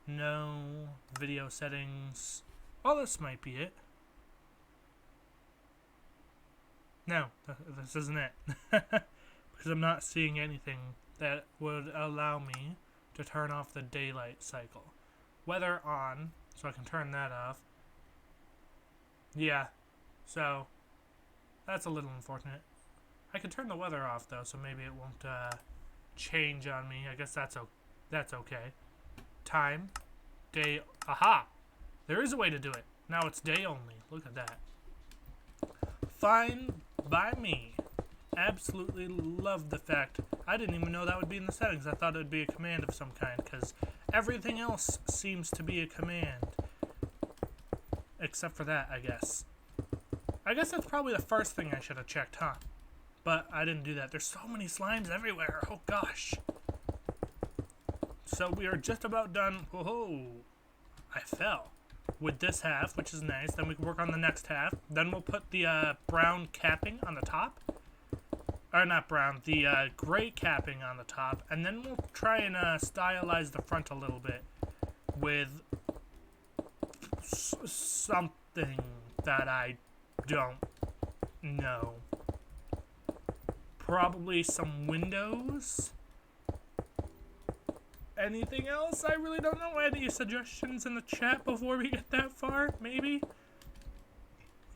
No. Video settings. Oh, this might be it. No, this isn't it. Because I'm not seeing anything that would allow me to turn off the daylight cycle. Weather on, so I can turn that off. Yeah, so that's a little unfortunate. I can turn the weather off though, so maybe it won't change on me. I guess that's okay. Time, day, aha! There is a way to do it. Now it's day only. Look at that. Fine by me. Absolutely love the fact I didn't even know that would be in the settings. I thought it would be a command of some kind because everything else seems to be a command except for that, I guess. I guess that's probably the first thing I should have checked, huh? But I didn't do that. There's so many slimes everywhere. Oh gosh. So we are just about done. Whoa, I fell with this half, which is nice. Then we can work on the next half. Then we'll put the brown capping on the top. Or not brown, the gray capping on the top. And then we'll try and stylize the front a little bit with something that I don't know. Probably some windows. Anything else? I really don't know. Any suggestions in the chat before we get that far? Maybe?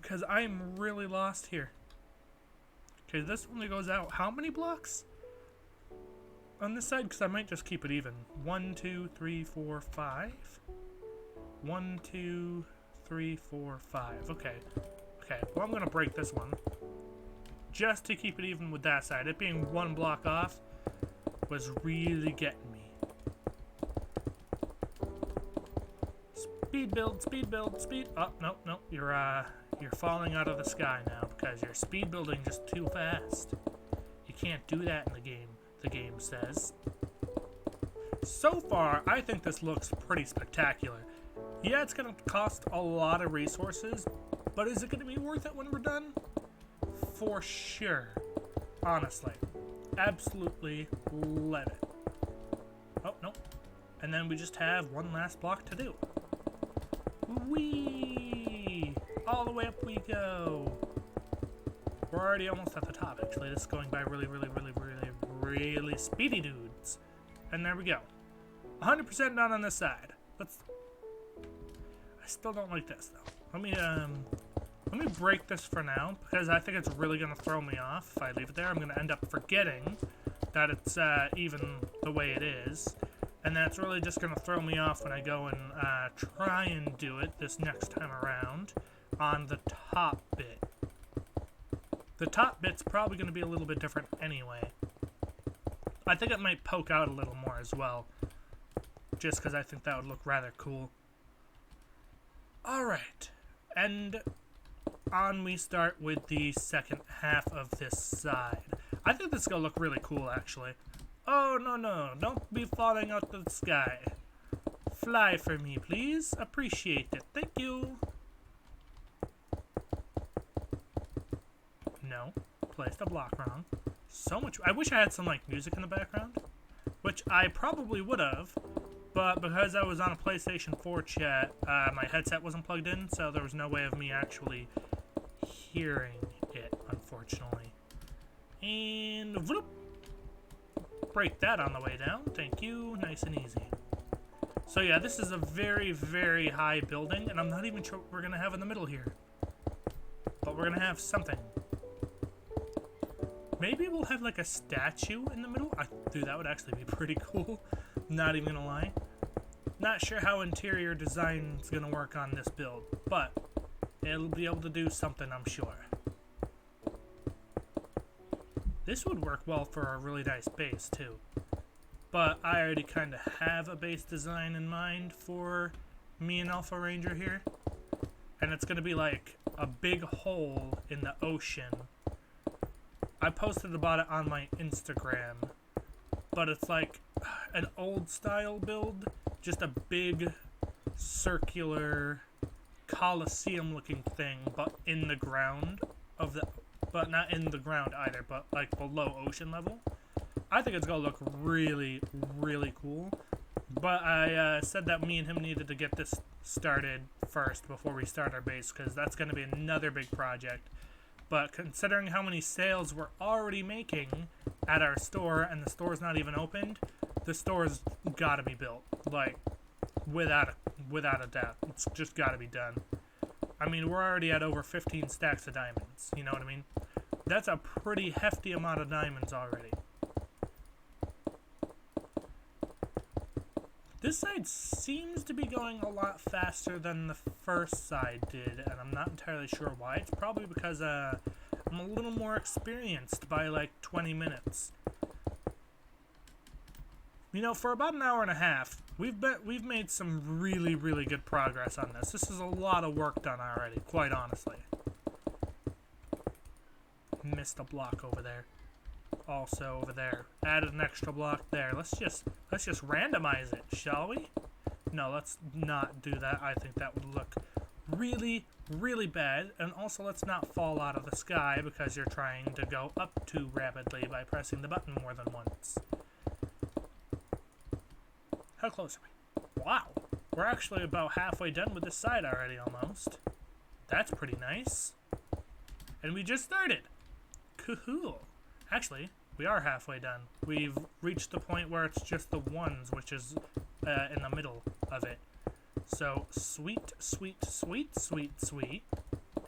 Because I'm really lost here. Okay, this only goes out how many blocks? On this side? Because I might just keep it even. 1, 2, 3, 4, 5. 1, 2, 3, 4, 5. Okay. Okay, well I'm going to break this one. Just to keep it even with that side. It being one block off was really getting me. Speed build, speed build, speed. Oh, no, no. You're falling out of the sky now because you're speed building just too fast. You can't do that in the game says. So far, I think this looks pretty spectacular. Yeah, it's going to cost a lot of resources, but is it going to be worth it when we're done? For sure. Honestly. Absolutely love it. Oh, no. And then we just have one last block to do. Whee! All the way up we go. We're already almost at the top, actually. This is going by really, really, really, really, really speedy dudes. And there we go. 100% done on this side. I still don't like this, though. Let me break this for now, because I think it's really going to throw me off. If I leave it there, I'm going to end up forgetting that it's even the way it is. And that's really just going to throw me off when I go and try and do it this next time around on the top bit. The top bit's probably going to be a little bit different anyway. I think it might poke out a little more as well, just because I think that would look rather cool. Alright, and on we start with the second half of this side. I think this is gonna look really cool, actually. Oh, no, no, don't be falling out of the sky. Fly for me, please. Appreciate it. Thank you. No. Placed a block wrong. So much. I wish I had some, like, music in the background. Which I probably would have. But because I was on a PlayStation 4 chat, my headset wasn't plugged in. So there was no way of me actually hearing it, unfortunately. And whoop. Break that on the way down. Thank you. Nice and easy. So yeah, this is a very, very high building, and I'm not even sure what we're going to have in the middle here. But we're going to have something. Maybe we'll have like a statue in the middle. Dude, that would actually be pretty cool. Not even going to lie. Not sure how interior design is going to work on this build, but it'll be able to do something, I'm sure. This would work well for a really nice base, too. But I already kind of have a base design in mind for me and Alpha Ranger here. And it's going to be like a big hole in the ocean. I posted about it on my Instagram. But it's like an old style build. Just a big circular Colosseum looking thing, but in the ground of the... But not in the ground either, but like below ocean level. I think it's going to look really, really cool. But I said that me and him needed to get this started first before we start our base, because that's going to be another big project. But considering how many sales we're already making at our store, and the store's not even opened, the store's got to be built. Like, without a doubt. It's just got to be done. I mean, we're already at over 15 stacks of diamonds. You know what I mean? That's a pretty hefty amount of diamonds already. This side seems to be going a lot faster than the first side did, and I'm not entirely sure why. It's probably because I'm a little more experienced by like 20 minutes. You know, for about an hour and a half, we've made some really, really good progress on this. This is a lot of work done already, quite honestly. Missed a block over there. Also over there. Added an extra block there. Let's just randomize it, shall we? No, let's not do that. I think that would look really, really bad. And also, let's not fall out of the sky because you're trying to go up too rapidly by pressing the button more than once. How close are we? Wow. We're actually about halfway done with this side already, almost. That's pretty nice. And we just started. Cool. Actually, we are halfway done. We've reached the point where it's just the ones, which is in the middle of it. So, sweet, sweet, sweet, sweet, sweet.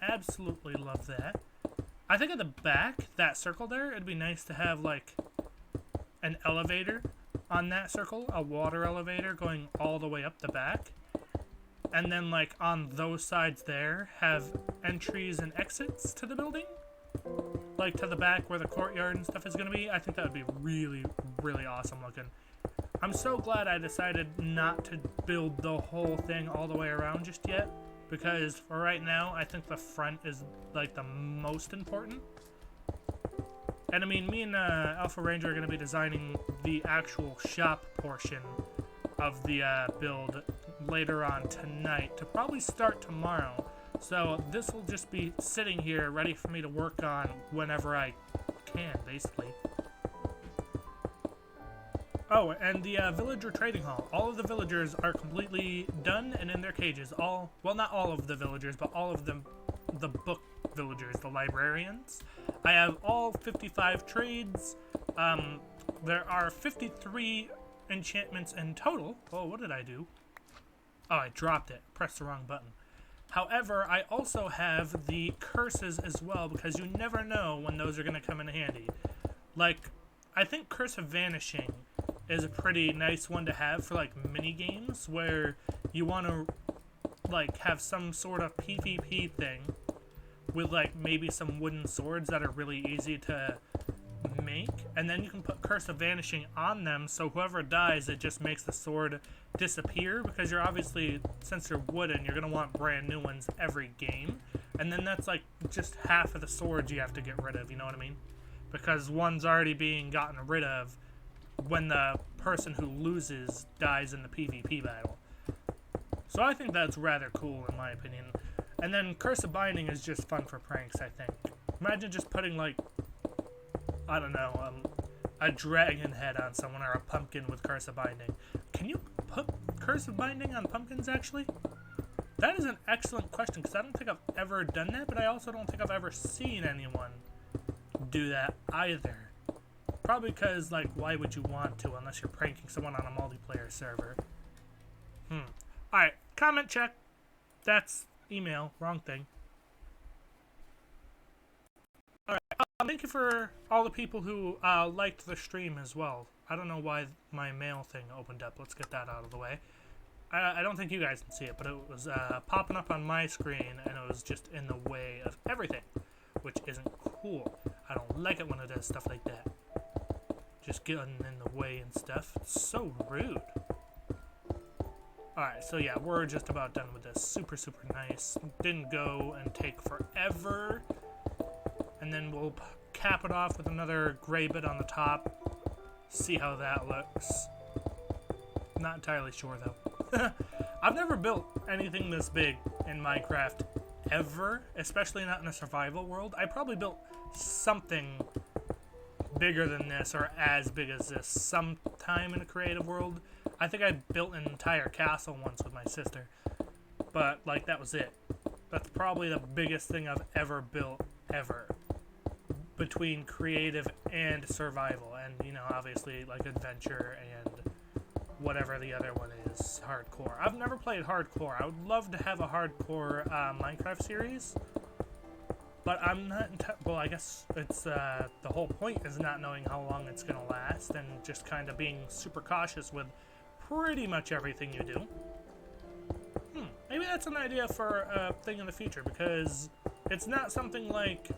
Absolutely love that. I think at the back, that circle there, it'd be nice to have, like, an elevator on that circle. A water elevator going all the way up the back. And then, like, on those sides there, have entries and exits to the building. Like to the back where the courtyard and stuff is going to be. I think that would be really, really awesome looking. I'm so glad I decided not to build the whole thing all the way around just yet. Because for right now, I think the front is like the most important. And I mean, me and Alpha Ranger are going to be designing the actual shop portion of the build later on tonight to probably start tomorrow. So this will just be sitting here ready for me to work on whenever I can, basically. Oh, and the villager trading hall. All of the villagers are completely done and in their cages. Well, not all of the villagers, but all of them, the book villagers, the librarians. I have all 55 trades. There are 53 enchantments in total. Oh, what did I do? Oh, I dropped it. Pressed the wrong button. However, I also have the curses as well, because you never know when those are going to come in handy. Like, I think Curse of Vanishing is a pretty nice one to have for, like, mini-games, where you want to, like, have some sort of PvP thing with, like, maybe some wooden swords that are really easy to make, and then you can put Curse of Vanishing on them, so whoever dies, it just makes the sword disappear, because you're obviously, since you're wooden, you're going to want brand new ones every game, And then that's like just half of the swords you have to get rid of, you know what I mean? Because one's already being gotten rid of when the person who loses dies in the PvP battle. So I think that's rather cool in my opinion. And then Curse of Binding is just fun for pranks, I think. Imagine just putting like, I don't know, a dragon head on someone or a pumpkin with Curse of Binding. Can you put Curse of Binding on pumpkins actually? That is an excellent question because I don't think I've ever done that, but I also don't think I've ever seen anyone do that either. Probably because, like, why would you want to unless you're pranking someone on a multiplayer server? Alright, comment check. That's email. Wrong thing. Alright, thank you for all the people who liked the stream as well. I don't know why my mail thing opened up. Let's get that out of the way. I don't think you guys can see it, but it was popping up on my screen, and it was just in the way of everything, which isn't cool. I don't like it when it does stuff like that. Just getting in the way and stuff. It's so rude. Alright, so yeah, we're just about done with this. Super, super nice. Didn't go and take forever. And then we'll cap it off with another gray bit on the top. See how that looks. Not entirely sure, though. I've never built anything this big in Minecraft ever, especially not in a survival world. I probably built something bigger than this or as big as this sometime in a creative world. I think I built an entire castle once with my sister, but like that was it. That's probably the biggest thing I've ever built ever between creative and survival, and you know, obviously like adventure and whatever the other one is, hardcore. I've never played hardcore. I would love to have a hardcore Minecraft series, but I'm not. Well, I guess it's the whole point is not knowing how long it's gonna last and just kind of being super cautious with pretty much everything you do. Maybe that's an idea for a thing in the future because it's not something like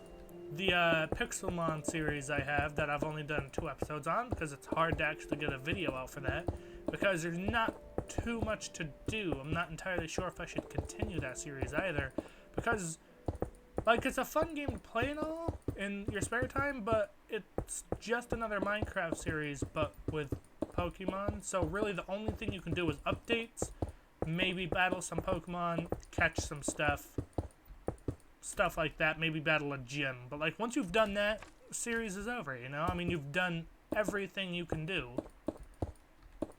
the Pixelmon series I have that I've only done 2 episodes on because it's hard to actually get a video out for that because there's not too much to do. I'm not entirely sure if I should continue that series either because, like, it's a fun game to play and all in your spare time, but it's just another Minecraft series but with Pokemon, so really the only thing you can do is updates, maybe battle some Pokemon, catch some stuff like that, maybe battle a gym. But like once you've done that, the series is over, you know? I mean, you've done everything you can do.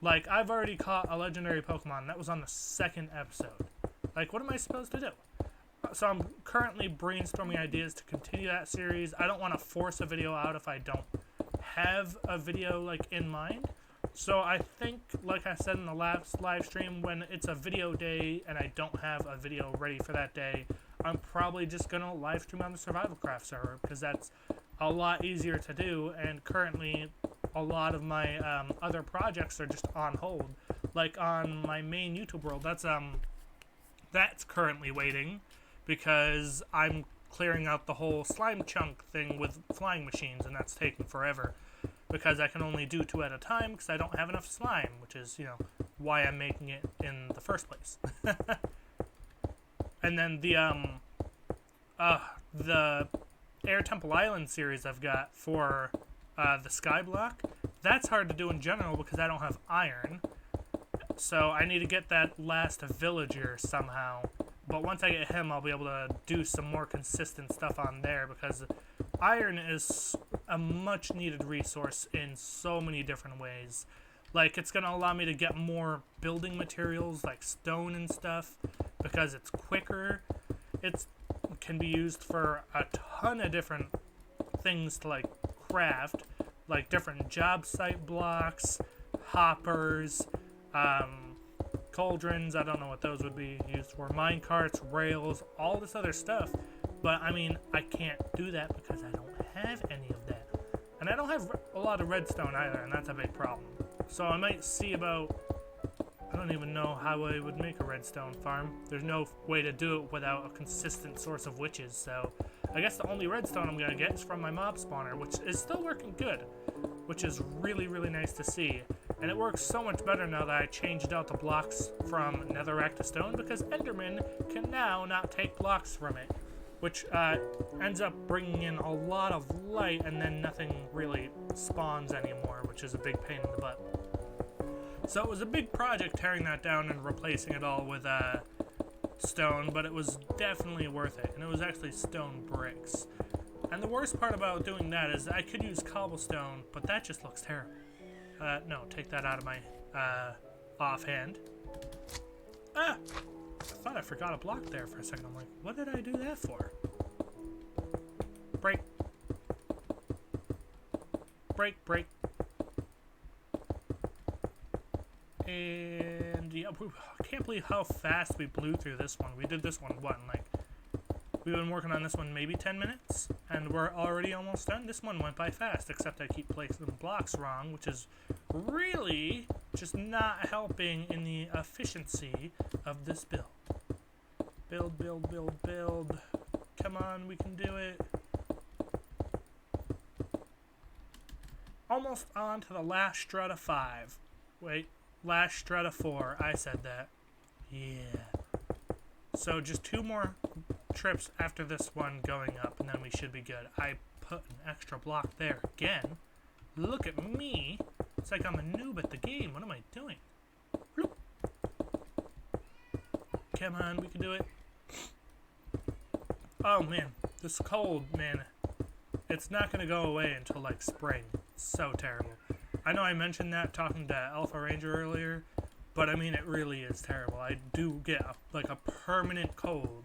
Like, I've already caught a legendary Pokemon. That was on the 2nd episode. Like, what am I supposed to do? So I'm currently brainstorming ideas to continue that series. I don't want to force a video out if I don't have a video, like, in mind. So I think, like I said in the last live stream, when it's a video day and I don't have a video ready for that day, I'm probably just going to live stream on the Survivalcraft server because that's a lot easier to do, and currently a lot of my other projects are just on hold. Like on my main YouTube world, that's currently waiting because I'm clearing out the whole slime chunk thing with flying machines, and that's taking forever because I can only do 2 at a time because I don't have enough slime, which is, you know, why I'm making it in the first place. And then the Air Temple Island series I've got for the Skyblock, that's hard to do in general because I don't have iron. So I need to get that last villager somehow. But once I get him, I'll be able to do some more consistent stuff on there because iron is a much needed resource in so many different ways. Like, it's going to allow me to get more building materials like stone and stuff because it's quicker. It can be used for a ton of different things to, like, craft, like different job site blocks, hoppers, cauldrons, I don't know what those would be used for, mine carts, rails, all this other stuff. But, I mean, I can't do that because I don't have any of that. And I don't have a lot of redstone either, and that's a big problem. So I might see about, I don't even know how I would make a redstone farm. There's no way to do it without a consistent source of witches, so I guess the only redstone I'm going to get is from my mob spawner, which is still working good, which is really, really nice to see. And it works so much better now that I changed out the blocks from netherrack to stone because Enderman can now not take blocks from it. which ends up bringing in a lot of light, and then nothing really spawns anymore, which is a big pain in the butt. So it was a big project tearing that down and replacing it all with stone, but it was definitely worth it, and it was actually stone bricks. And the worst part about doing that is I could use cobblestone, but that just looks terrible. No, take that out of my offhand. Ah! I thought I forgot a block there for a second. I'm like, what did I do that for? Break. Break, break. And yeah, I can't believe how fast we blew through this one. We did this one, what, in like, we've been working on this one maybe 10 minutes, and we're already almost done. This one went by fast, except I keep placing blocks wrong, which is really just not helping in the efficiency of this build. Build, build, build, build. Come on, we can do it. Almost on to the last strut of 5. Wait, last strut of 4. I said that. Yeah. So just 2 more trips after this one going up, and then we should be good. I put an extra block there again. Look at me. It's like I'm a noob at the game. What am I doing? Bloop. Come on, we can do it. Oh man, this cold, man. It's not going to go away until like spring. It's so terrible. I know I mentioned that talking to Alpha Ranger earlier, but I mean it really is terrible. I do get like a permanent cold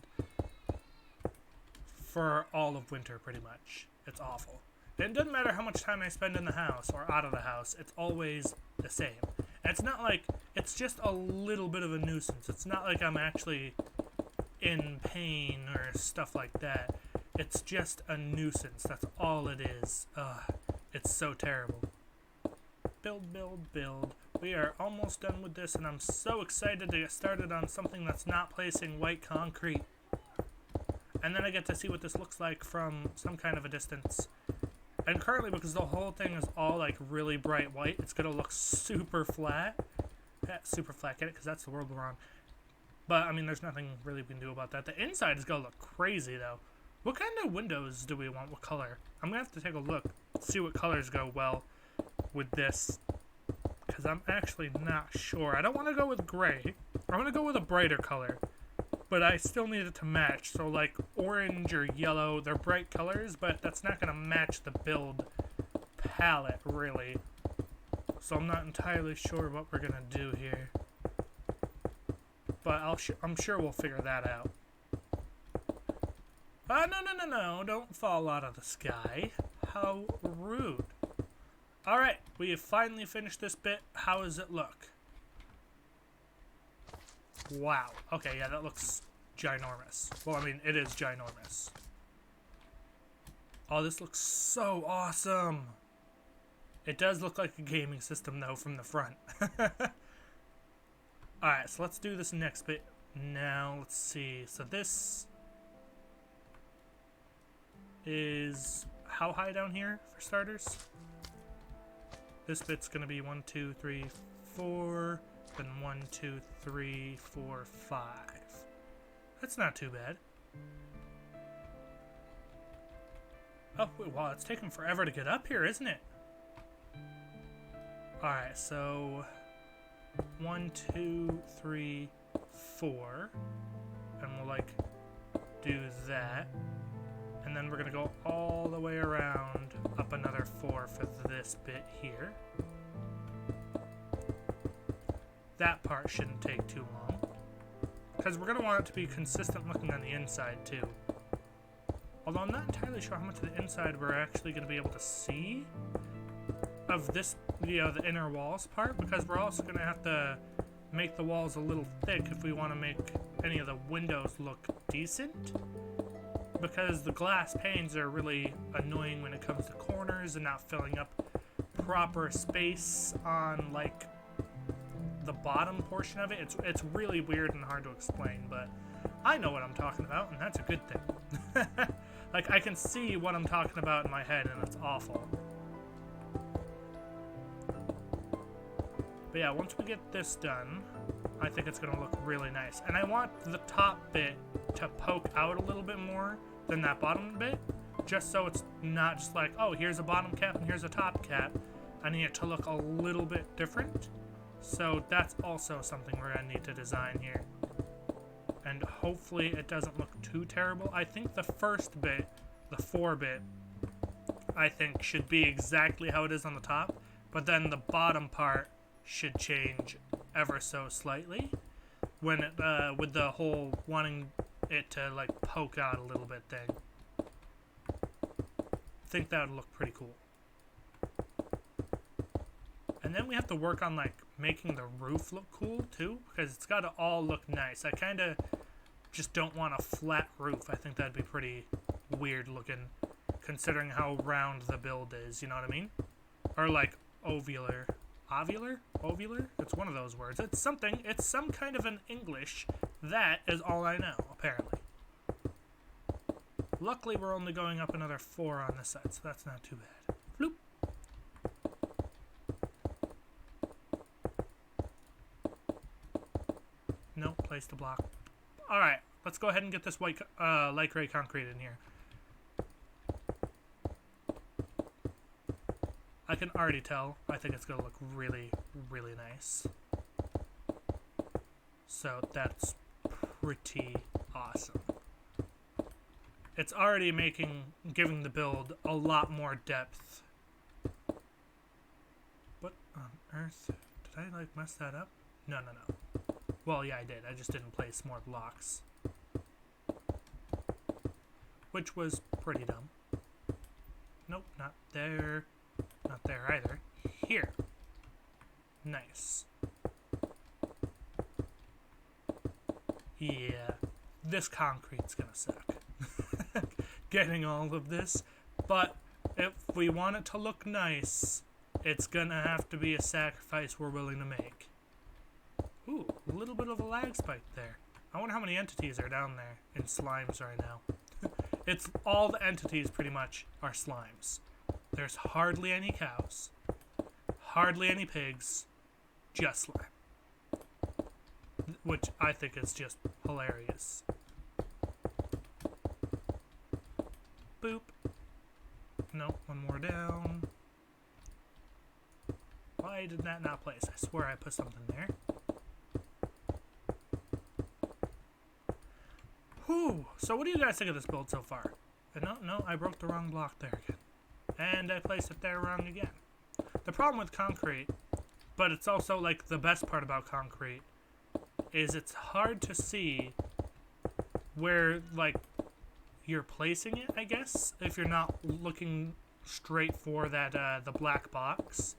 for all of winter pretty much. It's awful. And it doesn't matter how much time I spend in the house or out of the house, it's always the same. And it's not like, it's just a little bit of a nuisance. It's not like I'm actually in pain or stuff like that. It's just a nuisance. That's all it is. It's so terrible. Build, build, build. We are almost done with this, and I'm so excited to get started on something that's not placing white concrete. And then I get to see what this looks like from some kind of a distance. And currently, because the whole thing is all like really bright white, it's going to look super flat. Super flat, get it? Because that's the world we're on. But, I mean, there's nothing really we can do about that. The inside is going to look crazy, though. What kind of windows do we want? What color? I'm going to have to take a look, see what colors go well with this. Because I'm actually not sure. I don't want to go with gray. I want to go with a brighter color. But I still need it to match. So, like, orange or yellow, they're bright colors, but that's not going to match the build palette, really. So I'm not entirely sure what we're going to do here. But I'm sure we'll figure that out. No, don't fall out of the sky. How rude. Alright, we have finally finished this bit. How does it look? Wow. Okay, yeah, that looks ginormous. Well, I mean, it is ginormous. Oh, this looks so awesome. It does look like a gaming system, though, from the front. Alright, so let's do this next bit now. Let's see. So this is how high down here, for starters? This bit's going to be 1, 2, 3, 4... Then 1, 2, 3, 4, 5. That's not too bad. Oh, wait, wow, it's taking forever to get up here, isn't it? Alright, so 1, 2, 3, 4. And we'll, like, do that. And then we're going to go all the way around up another 4 for this bit here. That part shouldn't take too long. Because we're going to want it to be consistent looking on the inside, too. Although I'm not entirely sure how much of the inside we're actually going to be able to see of this, the inner walls part, because we're also going to have to make the walls a little thick if we want to make any of the windows look decent. Because the glass panes are really annoying when it comes to corners and not filling up proper space on, like, the bottom portion of it. It's really weird and hard to explain, but I know what I'm talking about, and that's a good thing. Like, I can see what I'm talking about in my head, and it's awful. But yeah, once we get this done, I think it's going to look really nice. And I want the top bit to poke out a little bit more than that bottom bit, just so it's not just like, oh, here's a bottom cap and here's a top cap. I need it to look a little bit different. So that's also something we're going to need to design here. And hopefully it doesn't look too terrible. I think the first bit, the 4-bit, I think should be exactly how it is on the top. But then the bottom part should change ever so slightly. When it, with the whole wanting it to like poke out a little bit thing. I think that would look pretty cool. And then we have to work on like making the roof look cool too, because it's got to all look nice. I kind of just don't want a flat roof. I think that'd be pretty weird looking, considering how round the build is, you know what I mean? Or like ovular. Ovular? It's one of those words. It's something. It's some kind of an English. That is all I know, apparently. Luckily, we're only going up another 4 on this side, so that's not too bad. Floop. No, place to block. Alright, let's go ahead and get this white, light gray concrete in here. I can already tell. I think it's going to look really, really nice. So that's pretty awesome. It's already giving the build a lot more depth. What on earth? Did I, like, mess that up? No. Well, yeah, I did. I just didn't place more blocks. Which was pretty dumb. Nope, not there. Not there either. Here. Nice. Yeah, this concrete's gonna suck. Getting all of this. But if we want it to look nice, it's gonna have to be a sacrifice we're willing to make. Ooh, a little bit of a lag spike there. I wonder how many entities are down there in slimes right now. It's all the entities pretty much are slimes. There's hardly any cows, hardly any pigs, just slime. Which I think is just hilarious. Boop. Nope, one more down. Why did that not place? I swear I put something there. Whew. So what do you guys think of this build so far? No, I broke the wrong block there again. And I placed it there wrong again. The problem with concrete, but it's also like the best part about concrete, is it's hard to see where like you're placing it, I guess, if you're not looking straight for that the black box,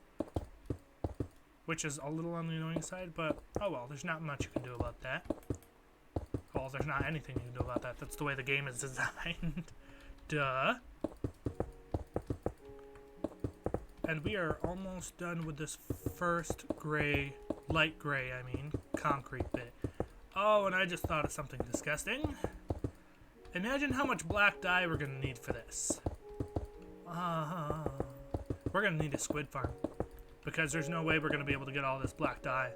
which is a little on the annoying side, but oh well, there's not much you can do about that. Well, there's not anything you can do about that. That's the way the game is designed. Duh. And we are almost done with this first gray, light gray, concrete bit. Oh, and I just thought of something disgusting. Imagine how much black dye we're going to need for this. We're going to need a squid farm. Because there's no way we're going to be able to get all this black dye.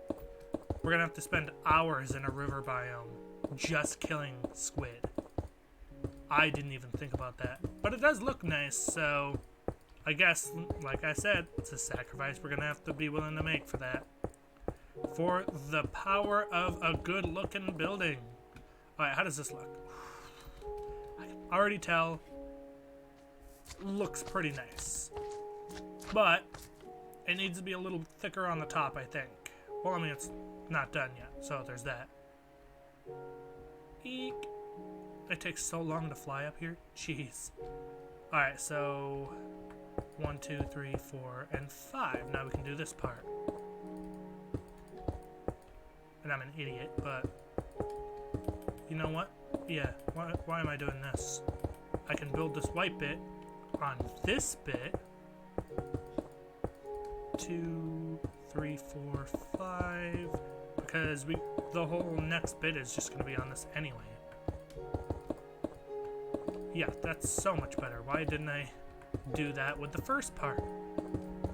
We're going to have to spend hours in a river biome just killing squid. I didn't even think about that. But it does look nice, so I guess, like I said, it's a sacrifice we're going to have to be willing to make for that. For the power of a good-looking building. Alright, how does this look? I can already tell. Looks pretty nice. But it needs to be a little thicker on the top, I think. Well, I mean, it's not done yet, so there's that. Eek. It takes so long to fly up here. Jeez. Alright, so 1, 2, 3, 4, and 5. Now we can do this part. And I'm an idiot, but you know what? Yeah, why am I doing this? I can build this white bit on this bit. 2, 3, 4, 5. Because the whole next bit is just going to be on this anyway. Yeah, that's so much better. Why didn't I do that with the first part?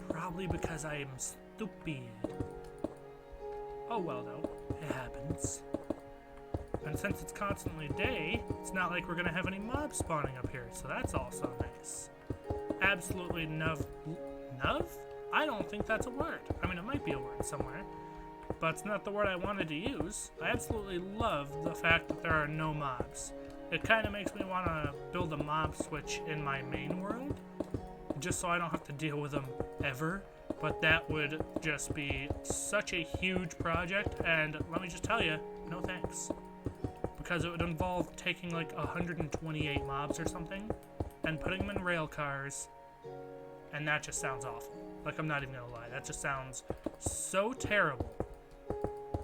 Probably because I am stupid. Oh well, though. It happens. And since it's constantly day, it's not like we're going to have any mobs spawning up here, so that's also nice. Absolutely nuv? I don't think that's a word. I mean, it might be a word somewhere, but it's not the word I wanted to use. I absolutely love the fact that there are no mobs. It kind of makes me want to build a mob switch in my main world, just so I don't have to deal with them ever. But that would just be such a huge project, and let me just tell you, no thanks. Because it would involve taking like 128 mobs or something, and putting them in rail cars, and that just sounds awful. Like, I'm not even gonna lie, that just sounds so terrible.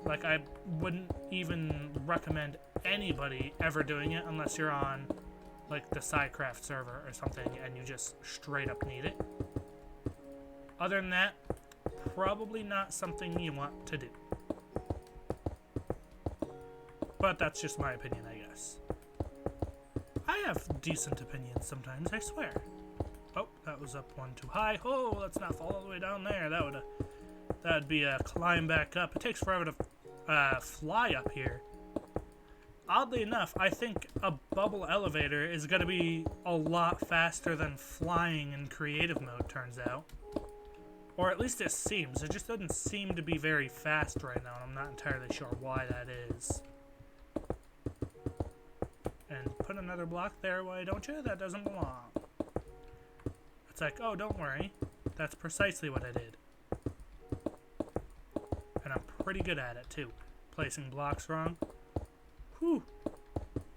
Like, I wouldn't even recommend anybody ever doing it unless you're on, like, the Sidecraft server or something, and you just straight up need it. Other than that, probably not something you want to do. But that's just my opinion, I guess. I have decent opinions sometimes, I swear. Oh, that was up one too high. Oh, let's not fall all the way down there. That'd be a climb back up. It takes forever to fly up here. Oddly enough, I think a bubble elevator is going to be a lot faster than flying in creative mode, turns out. Or at least it seems. It just doesn't seem to be very fast right now, and I'm not entirely sure why that is. And put another block there, why don't you? That doesn't belong. It's like, oh, don't worry. That's precisely what I did. And I'm pretty good at it, too. Placing blocks wrong. Whew.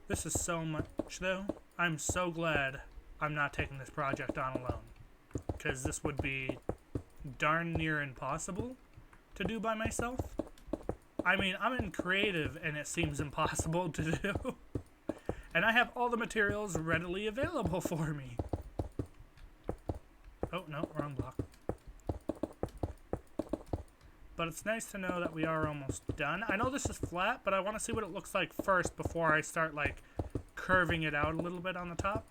This is so much, though. I'm so glad I'm not taking this project on alone. Because this would be darn near impossible to do by myself. I mean, I'm in creative, and it seems impossible to do. And I have all the materials readily available for me. Oh, no, wrong block. But it's nice to know that we are almost done. I know this is flat, but I want to see what it looks like first before I start, like, curving it out a little bit on the top.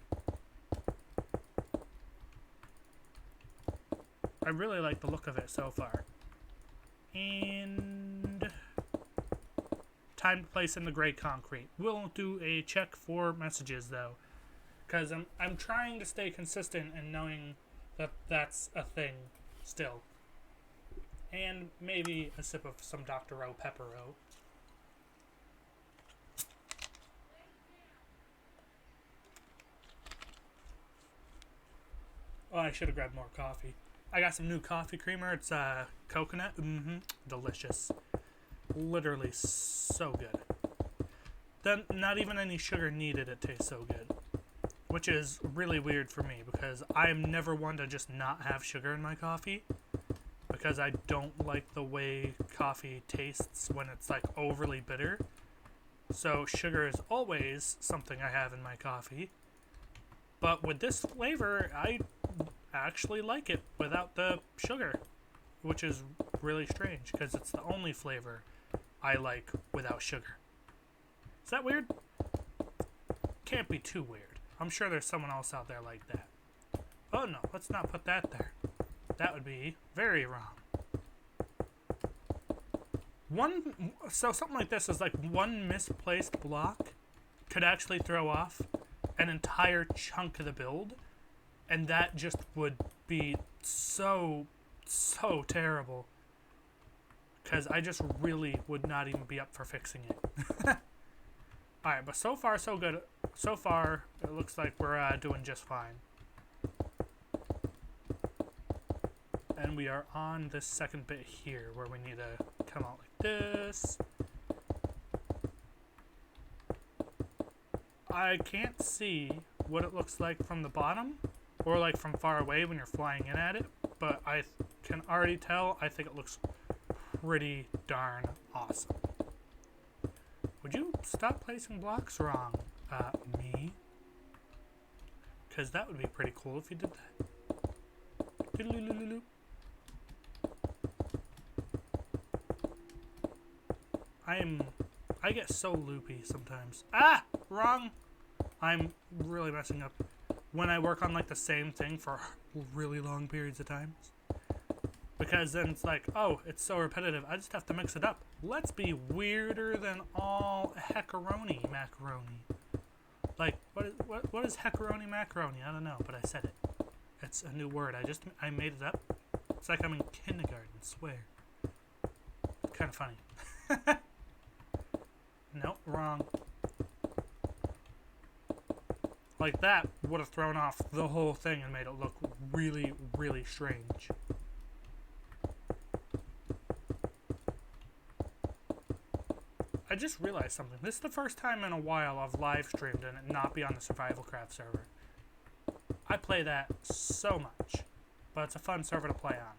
I really like the look of it so far. And time to place in the gray concrete. We'll do a check for messages, though, because I'm trying to stay consistent and knowing that that's a thing still. And maybe a sip of some Dr. O Peppero. Oh, I should have grabbed more coffee. I got some new coffee creamer. It's coconut. Delicious. Literally so good. Then not even any sugar needed. It tastes so good. Which is really weird for me because I'm never one to just not have sugar in my coffee. Because I don't like the way coffee tastes when it's like overly bitter. So sugar is always something I have in my coffee. But with this flavor, I actually like it without the sugar. Which is really strange because it's the only flavor I like without sugar. Is that weird? Can't be too weird. I'm sure there's someone else out there like that. Oh no, let's not put that there. That would be very wrong. So something like this is like one misplaced block could actually throw off an entire chunk of the build, and that just would be so terrible. Because I just really would not even be up for fixing it. Alright, but so far so good. So far, it looks like we're doing just fine. And we are on this second bit here where we need to come out like this. I can't see what it looks like from the bottom or like from far away when you're flying in at it, but I can already tell I think it looks pretty darn awesome. Would you stop placing blocks wrong, me? Because that would be pretty cool if you did that. Doodle-oo-loo-loo-loo. I get so loopy sometimes. Ah! Wrong! I'm really messing up when I work on like the same thing for really long periods of time. Because then it's like, oh, it's so repetitive, I just have to mix it up. Let's be weirder than all heckaroni macaroni. Like, what is heckaroni macaroni? I don't know, but I said it. It's a new word. I made it up. It's like I'm in kindergarten, swear. Kind of funny. Nope, wrong. Like that would have thrown off the whole thing and made it look really, really strange. I just realized something. This is the first time in a while I've live streamed and it not be on the Survival Craft server. I play that so much, but it's a fun server to play on.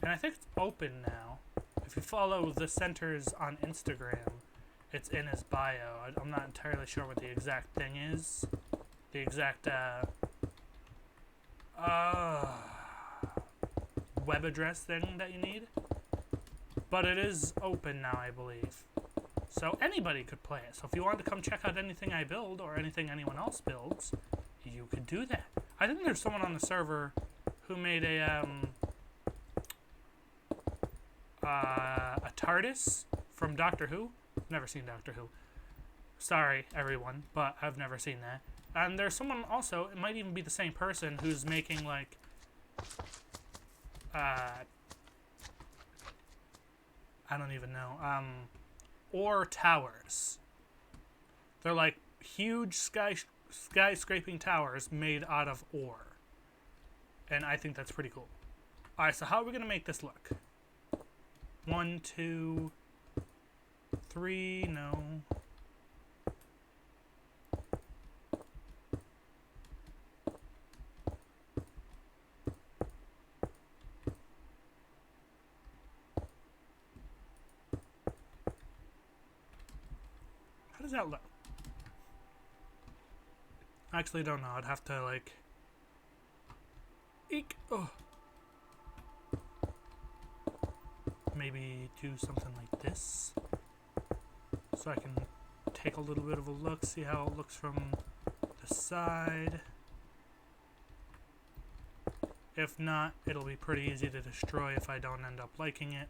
And I think it's open now. If you follow the Centers on Instagram, it's in his bio. I'm not entirely sure what the exact thing is. The exact web address thing that you need. But it is open now, I believe. So anybody could play it. So if you want to come check out anything I build or anything anyone else builds, you could do that. I think there's someone on the server who made a TARDIS from Doctor Who. Never seen Doctor Who. Sorry, everyone, but I've never seen that. And there's someone also, it might even be the same person, who's making, like, I don't even know, ore towers. They're like huge skyscraping towers made out of ore. And I think that's pretty cool. Alright, so how are we going to make this look? 1, 2, 3, no. How does that look? I actually don't know. I'd have to, like... Eek! Oh. Maybe do something like this. So I can take a little bit of a look, see how it looks from the side. If not, it'll be pretty easy to destroy if I don't end up liking it.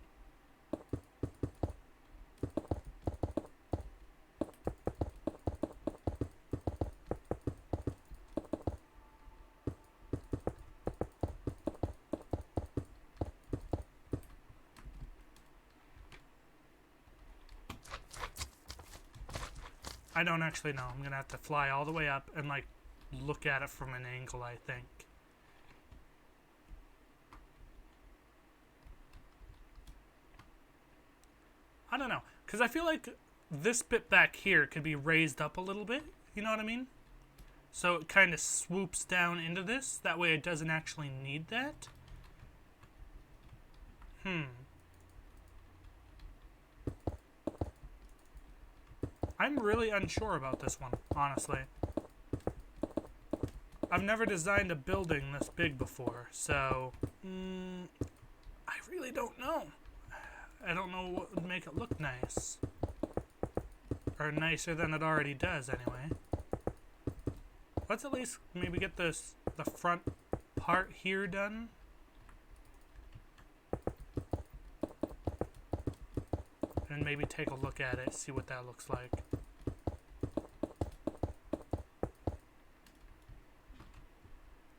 I don't actually know. I'm going to have to fly all the way up and, like, look at it from an angle, I think. I don't know. Because I feel like this bit back here could be raised up a little bit. You know what I mean? So it kind of swoops down into this. That way it doesn't actually need that. I'm really unsure about this one, honestly. I've never designed a building this big before, so I really don't know. I don't know what would make it look nice. Or nicer than it already does, anyway. Let's at least maybe get the front part here done. And maybe take a look at it, see what that looks like.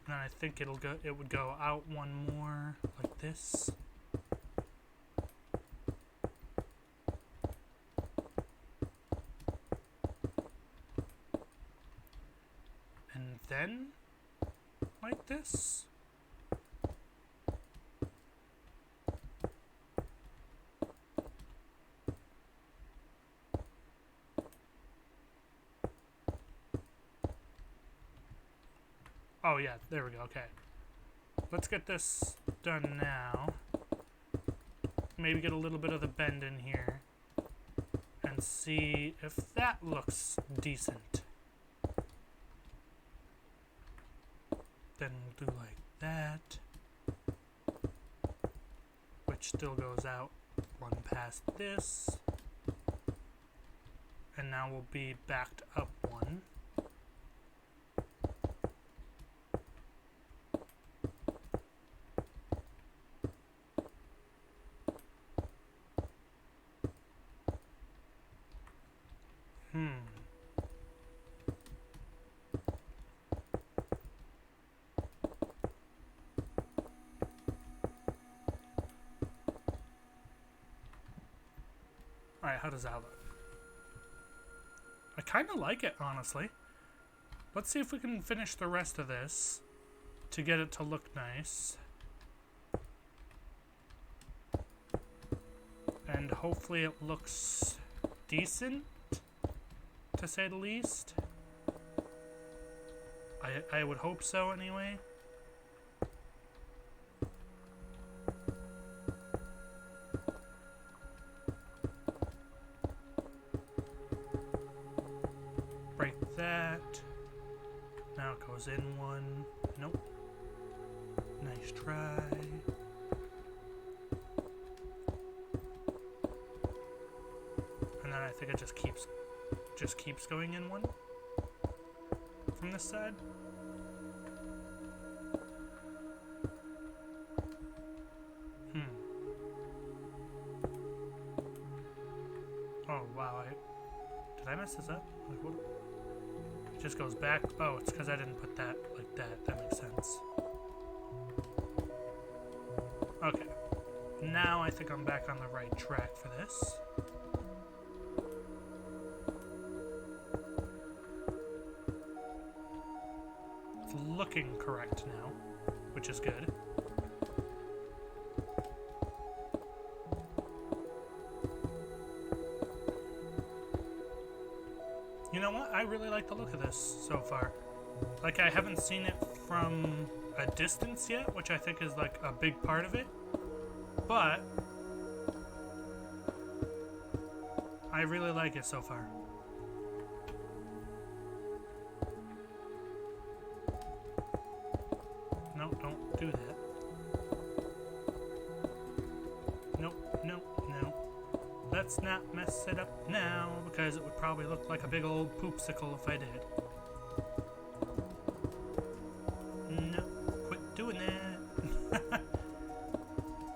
And I think it would go out one more like this. And then like this. Oh yeah, there we go, okay. Let's get this done now. Maybe get a little bit of the bend in here. And see if that looks decent. Then we'll do like that. Which still goes out one past this. And now we'll be backed up one. how does that look? I kind of like it, honestly. Let's see if we can finish the rest of this to get it to look nice. And hopefully it looks decent, to say the least. I would hope so, anyway. Break that. Now it goes in one. Nope. Nice try. And then I think it just keeps going in one from this side. Oh wow, did I mess this up? Like, what? It just goes back. Oh, it's because I didn't put that like that. That makes sense. Okay. Now I think I'm back on the right track for this. It's looking correct now, which is good. You know what? I really like the look of this so far. Like, I haven't seen it from a distance yet, which I think is like a big part of it. But I really like it so far. No, don't do that. Nope, nope, no. Let's not mess it up now, because it would probably look like a big old poopsicle if I did. No, quit doing that.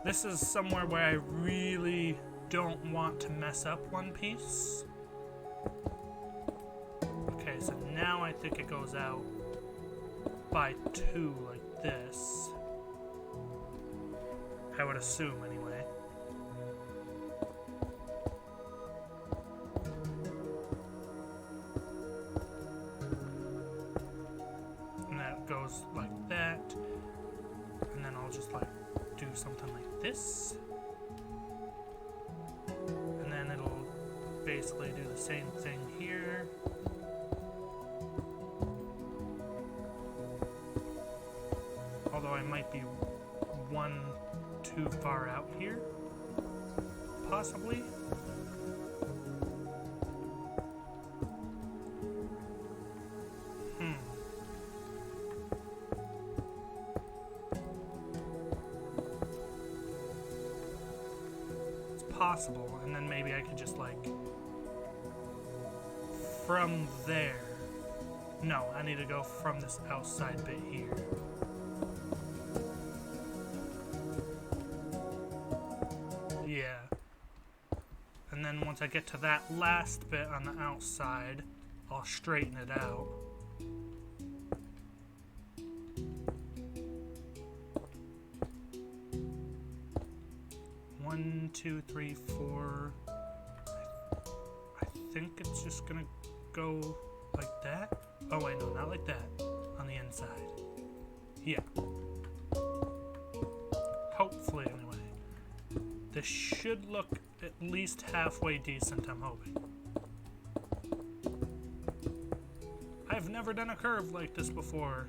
This is somewhere where I really don't want to mess up one piece. Okay, so now I think it goes out by 2 like this. I would assume, anyway. And that goes like that. And then I'll just like do something like this. And then it'll basically do the same thing here. Although I might be one too far out here, possibly. It's possible, and then maybe I could just like from there. No, I need to go from this outside bit here. Yeah. And then once I get to that last bit on the outside, I'll straighten it out. One, two, three, four. I think it's just gonna go like that. Oh wait, no, not like that. On the inside. Yeah. Hopefully, anyway. This should look at least halfway decent, I'm hoping. I've never done a curve like this before.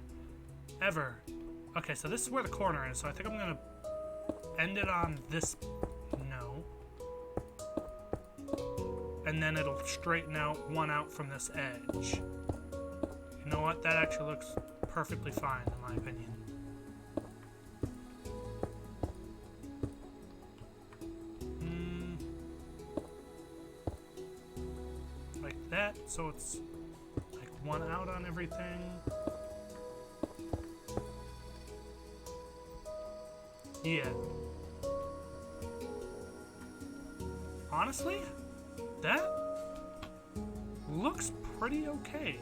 Ever. Okay, so this is where the corner is, so I think I'm gonna end it on this. No. And then it'll straighten out one out from this edge. You know what? That actually looks perfectly fine, in my opinion. Like that, so it's like one out on everything. Yeah. Honestly, that looks pretty okay.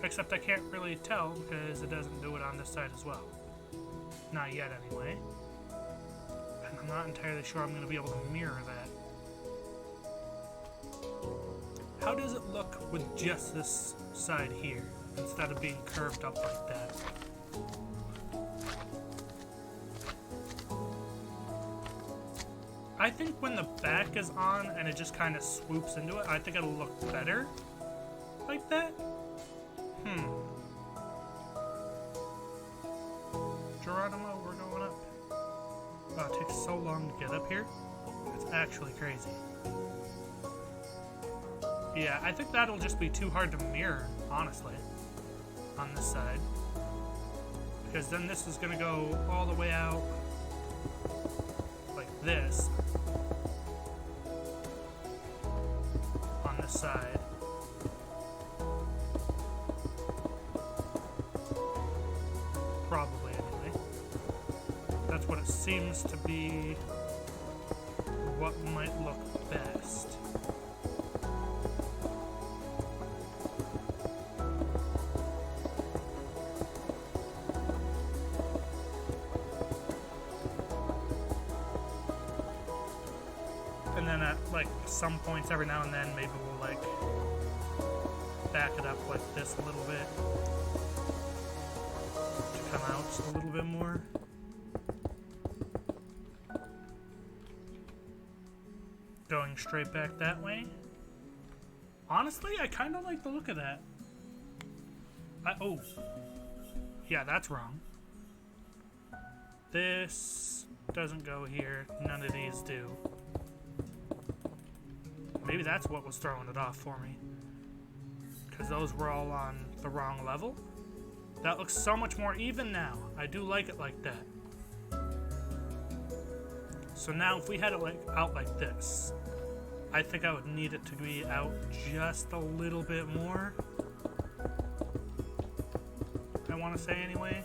Except I can't really tell because it doesn't do it on this side as well. Not yet, anyway. I'm not entirely sure I'm going to be able to mirror that. How does it look with just this side here, instead of being curved up like that? I think when the back is on and it just kind of swoops into it, I think it'll look better like that. Geronimo, we're going up. Oh, it takes so long to get up here. It's actually crazy. Yeah, I think that'll just be too hard to mirror, honestly, on this side. Because then this is going to go all the way out like this on this side. Probably, anyway. That's what it seems to be what might look best. And then at like some points every now and then maybe we'll like back it up like this a little bit to come out just a little bit more. Going straight back that way. Honestly, I kind of like the look of that. Oh. Yeah, that's wrong. This doesn't go here. None of these do. Maybe that's what was throwing it off for me. Because those were all on the wrong level. That looks so much more even now. I do like it like that. So now if we had it like out like this, I think I would need it to be out just a little bit more. I want to say anyway.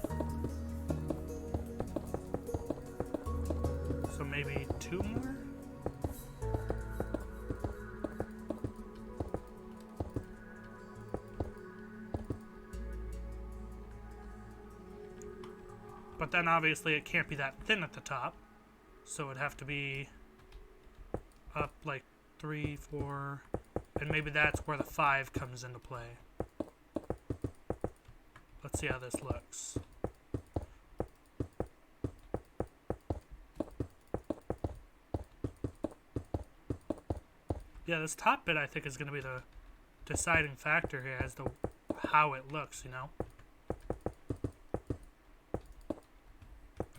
So maybe 2 more? But then obviously it can't be that thin at the top. So it'd have to be up like 3, 4, and maybe that's where the 5 comes into play. Let's see how this looks. Yeah, this top bit I think is going to be the deciding factor here as to how it looks, you know?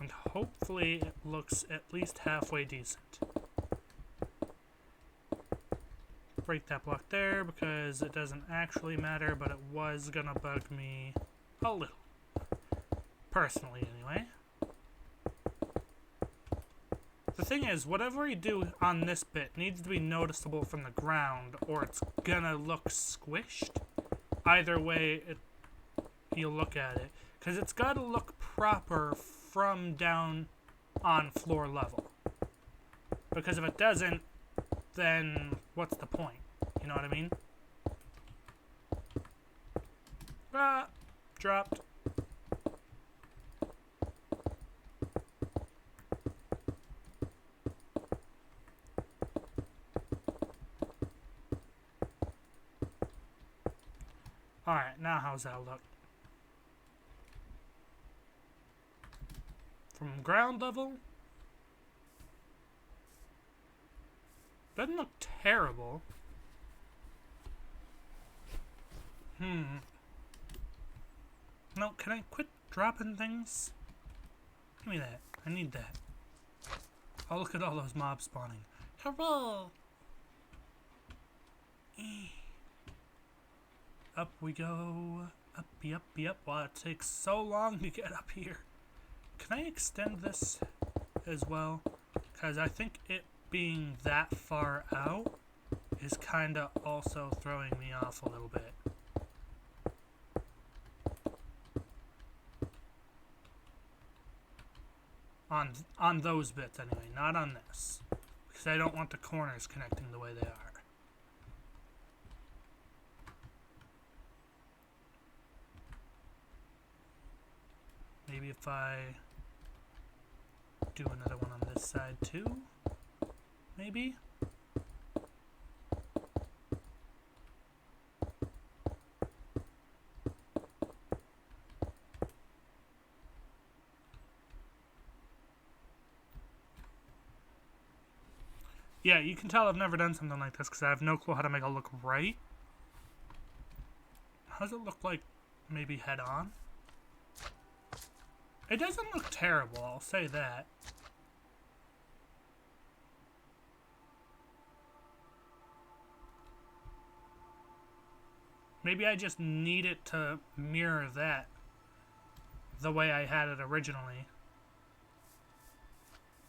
And hopefully it looks at least halfway decent. Break that block there because it doesn't actually matter, but it was gonna bug me a little. Personally, anyway. The thing is, whatever you do on this bit needs to be noticeable from the ground or it's gonna look squished. Either way you look at it. Because it's gotta look proper from down on floor level. Because if it doesn't, then what's the point? You know what I mean? Ah, dropped. Alright, now how's that look? From ground level? Doesn't look terrible. No, can I quit dropping things? Give me that. I need that. Oh, look at all those mobs spawning. Hurrah! Up we go. Uppy, uppy, up. Wow, it takes so long to get up here. Can I extend this as well? Because I think it being that far out is kind of also throwing me off a little bit. On those bits anyway, not on this. Because I don't want the corners connecting the way they are. Maybe if I do another one on this side too. Maybe? Yeah, you can tell I've never done something like this because I have no clue how to make it look right. How does it look like maybe head on? It doesn't look terrible, I'll say that. Maybe I just need it to mirror that the way I had it originally.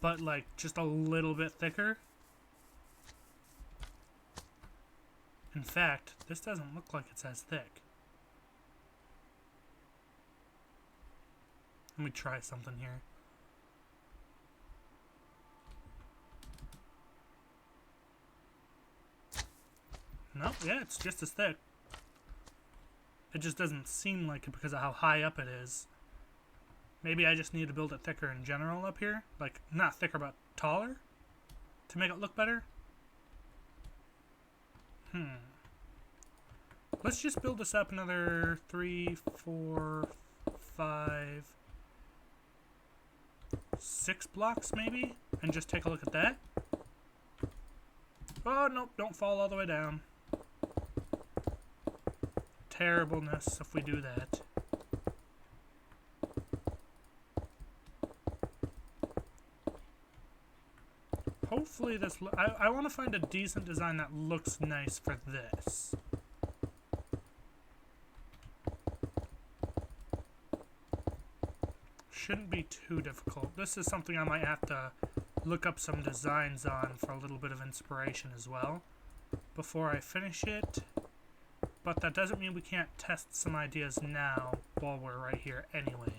But like just a little bit thicker. In fact, this doesn't look like it's as thick. Let me try something here. No, yeah, it's just as thick. It just doesn't seem like it because of how high up it is. Maybe I just need to build it thicker in general up here. Like, not thicker, but taller? To make it look better? Let's just build this up another 3, 4, 5, 6 blocks maybe? And just take a look at that. Oh, nope, don't fall all the way down. Terribleness if we do that. Hopefully this... I want to find a decent design that looks nice for this. Shouldn't be too difficult. This is something I might have to look up some designs on for a little bit of inspiration as well before I finish it. But that doesn't mean we can't test some ideas now while we're right here anyway.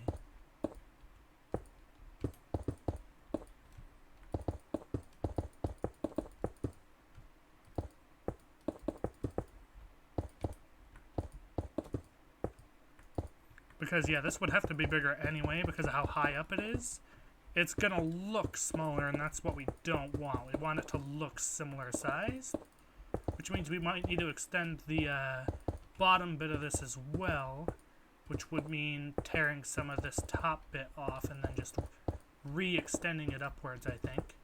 Because, yeah, this would have to be bigger anyway because of how high up it is. It's going to look smaller, and that's what we don't want. We want it to look similar size, which means we might need to extend the bottom bit of this as well, which would mean tearing some of this top bit off and then just re-extending it upwards, I think.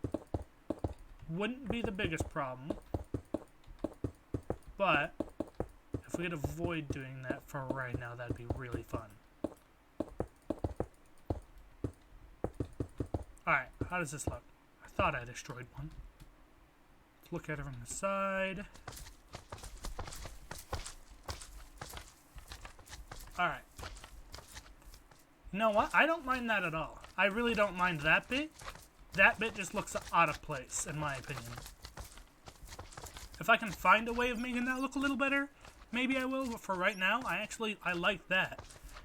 Wouldn't be the biggest problem, but if we could avoid doing that for right now, that'd be really fun. Alright, how does this look? I thought I destroyed one. Let's look at it from the side. Alright. You know what? I don't mind that at all. I really don't mind that bit. That bit just looks out of place, in my opinion. If I can find a way of making that look a little better, maybe I will, but for right now, I like that.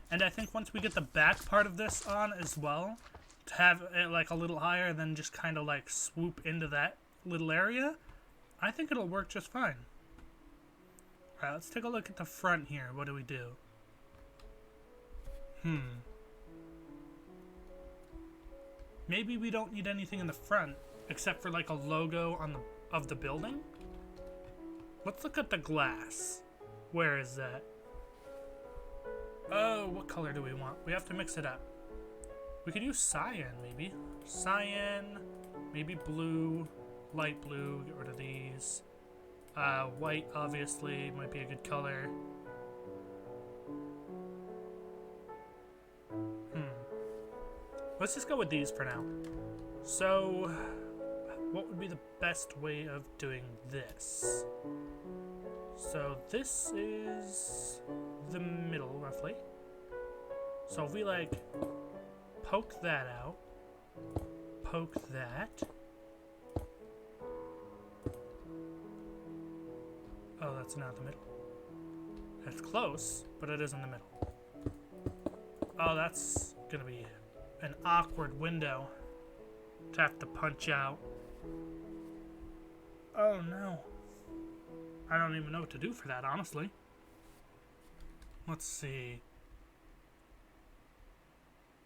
And I think once we get the back part of this on as well, to have it like a little higher than just kind of like swoop into that little area, I think it'll work just fine. Alright, let's take a look at the front here. What do we do? Maybe we don't need anything in the front except for like a logo on the building. Let's look at the glass. Where is that? Oh, what color do we want? We have to mix it up. We could use cyan, maybe. Cyan, maybe blue, light blue, get rid of these. White, obviously, might be a good color. Let's just go with these for now. So, what would be the best way of doing this? So, this is the middle, roughly. So, if we, like, poke that out, poke that. Oh, that's not the middle. That's close, but it is in the middle. Oh, that's gonna be an awkward window to have to punch out. Oh no. I don't even know what to do for that, honestly. Let's see.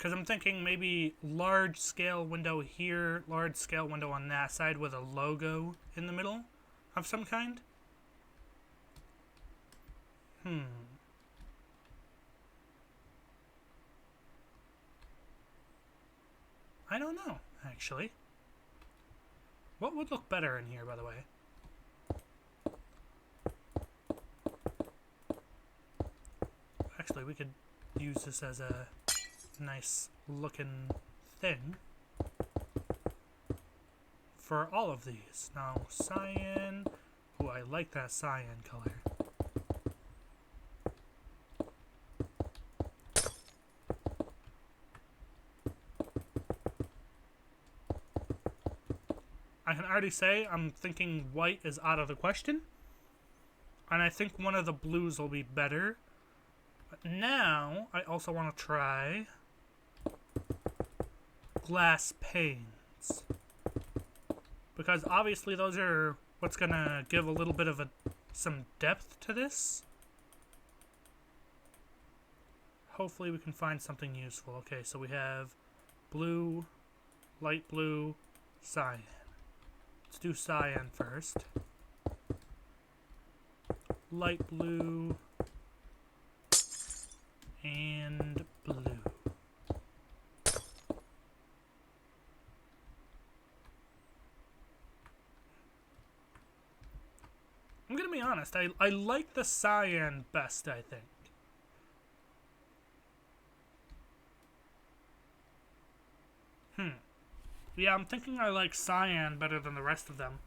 Because I'm thinking maybe large scale window here, large scale window on that side with a logo in the middle of some kind. I don't know, actually. What would look better in here, by the way? Actually, we could use this as a nice looking thing for all of these. Now, cyan. Oh, I like that cyan color. I can already say I'm thinking white is out of the question. And I think one of the blues will be better. But now, I also want to try glass panes. Because obviously those are what's going to give a little bit of some depth to this. Hopefully we can find something useful. Okay, so we have blue, light blue, cyan. Let's do cyan first. Light blue and blue. I'm gonna be honest, I like the cyan best, I think. Yeah, I'm thinking I like cyan better than the rest of them.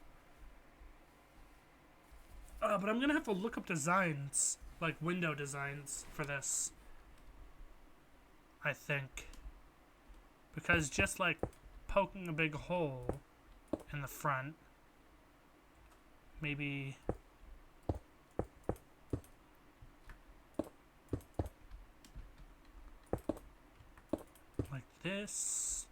But I'm gonna have to look up designs, like window designs for this. I think. Because just like poking a big hole in the front, maybe like this.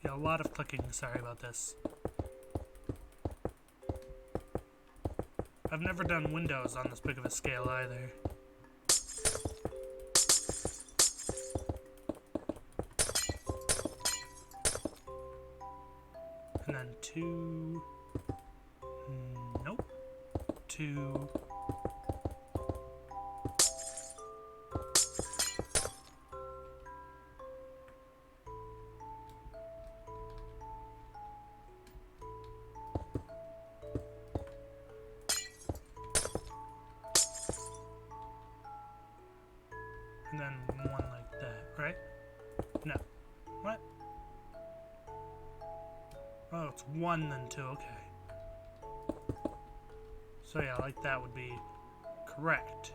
A lot of clicking, sorry about this. I've never done windows on this big of a scale either. And then 2... Nope. 2... And then one like that, right? No. What? Oh, it's 1 then 2, okay. So yeah, like that would be correct.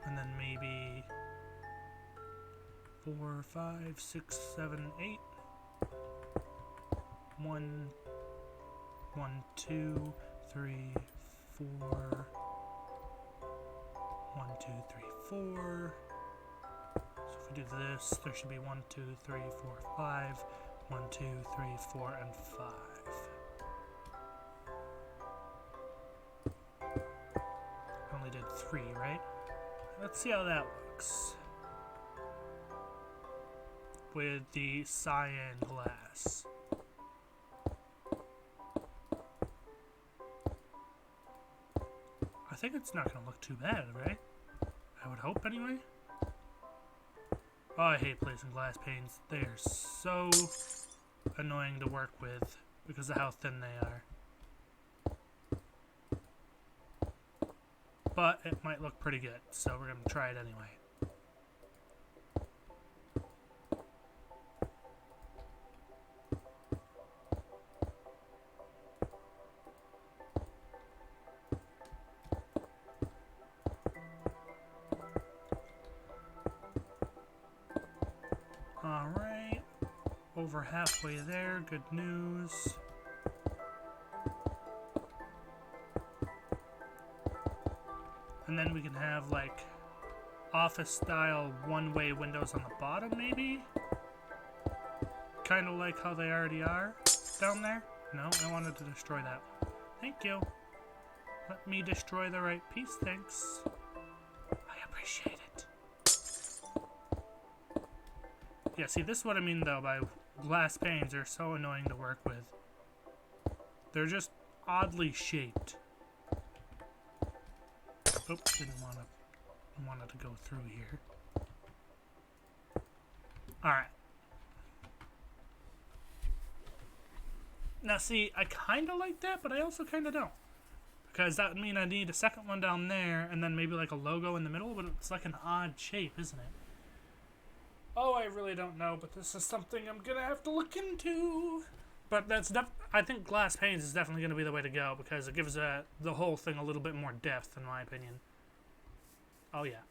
And then maybe 4, 5, 6, 7, 8. 1, 2, 3, 4. 1, 2, 3, 4. So if we do this, there should be 1, 2, 3, 4, 5. 1, 2, 3, 4, and 5. I only did 3, right? Let's see how that looks with the cyan glass. I think it's not going to look too bad, right? I would hope, anyway. Oh, I hate placing glass panes. They are so annoying to work with because of how thin they are. But it might look pretty good, so we're going to try it anyway. Alright, over halfway there, good news. And then we can have, like, office-style one-way windows on the bottom, maybe? Kind of like how they already are down there. No, I wanted to destroy that one. Thank you. Let me destroy the right piece, thanks. I appreciate it. Yeah, see, this is what I mean, though, by glass panes. They're so annoying to work with. They're just oddly shaped. Oops, didn't want it to go through here. Alright. Now, see, I kind of like that, but I also kind of don't. Because that would mean I need a second one down there, and then maybe like a logo in the middle, but it's like an odd shape, isn't it? Oh, I really don't know, but this is something I'm gonna have to look into. But that's I think glass panes is definitely gonna be the way to go, because it gives the whole thing a little bit more depth, in my opinion. Oh, yeah.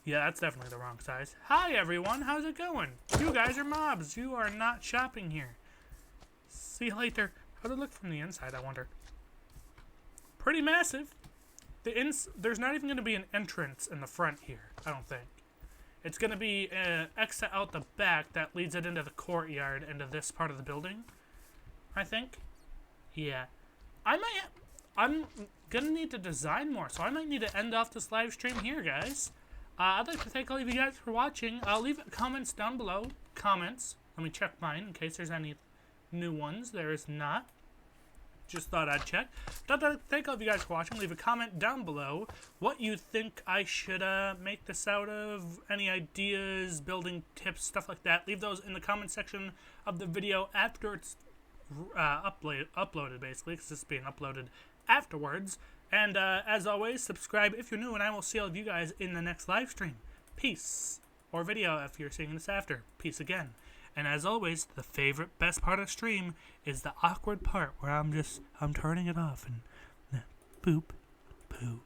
Yeah, that's definitely the wrong size. Hi, everyone. How's it going? You guys are mobs. You are not shopping here. See you later. How does it look from the inside, I wonder? Pretty massive. There's not even going to be an entrance in the front here, I don't think. It's going to be an exit out the back that leads it into the courtyard, into this part of the building, I think. Yeah. I'm going to need to design more, so I might need to end off this live stream here, guys. I'd like to thank all of you guys for watching. Leave comments down below. Comments. Let me check mine in case there's any new ones. There is not. Just thought I'd check. Thank all of you guys for watching. Leave a comment down below what you think I should make this out of. Any ideas, building tips, stuff like that. Leave those in the comment section of the video after it's uploaded, basically, because this is being uploaded afterwards. And as always, subscribe if you're new, and I will see all of you guys in the next live stream. Peace. Or video if you're seeing this after. Peace again. And as always, the best part of the stream is the awkward part where I'm turning it off and boop, poo.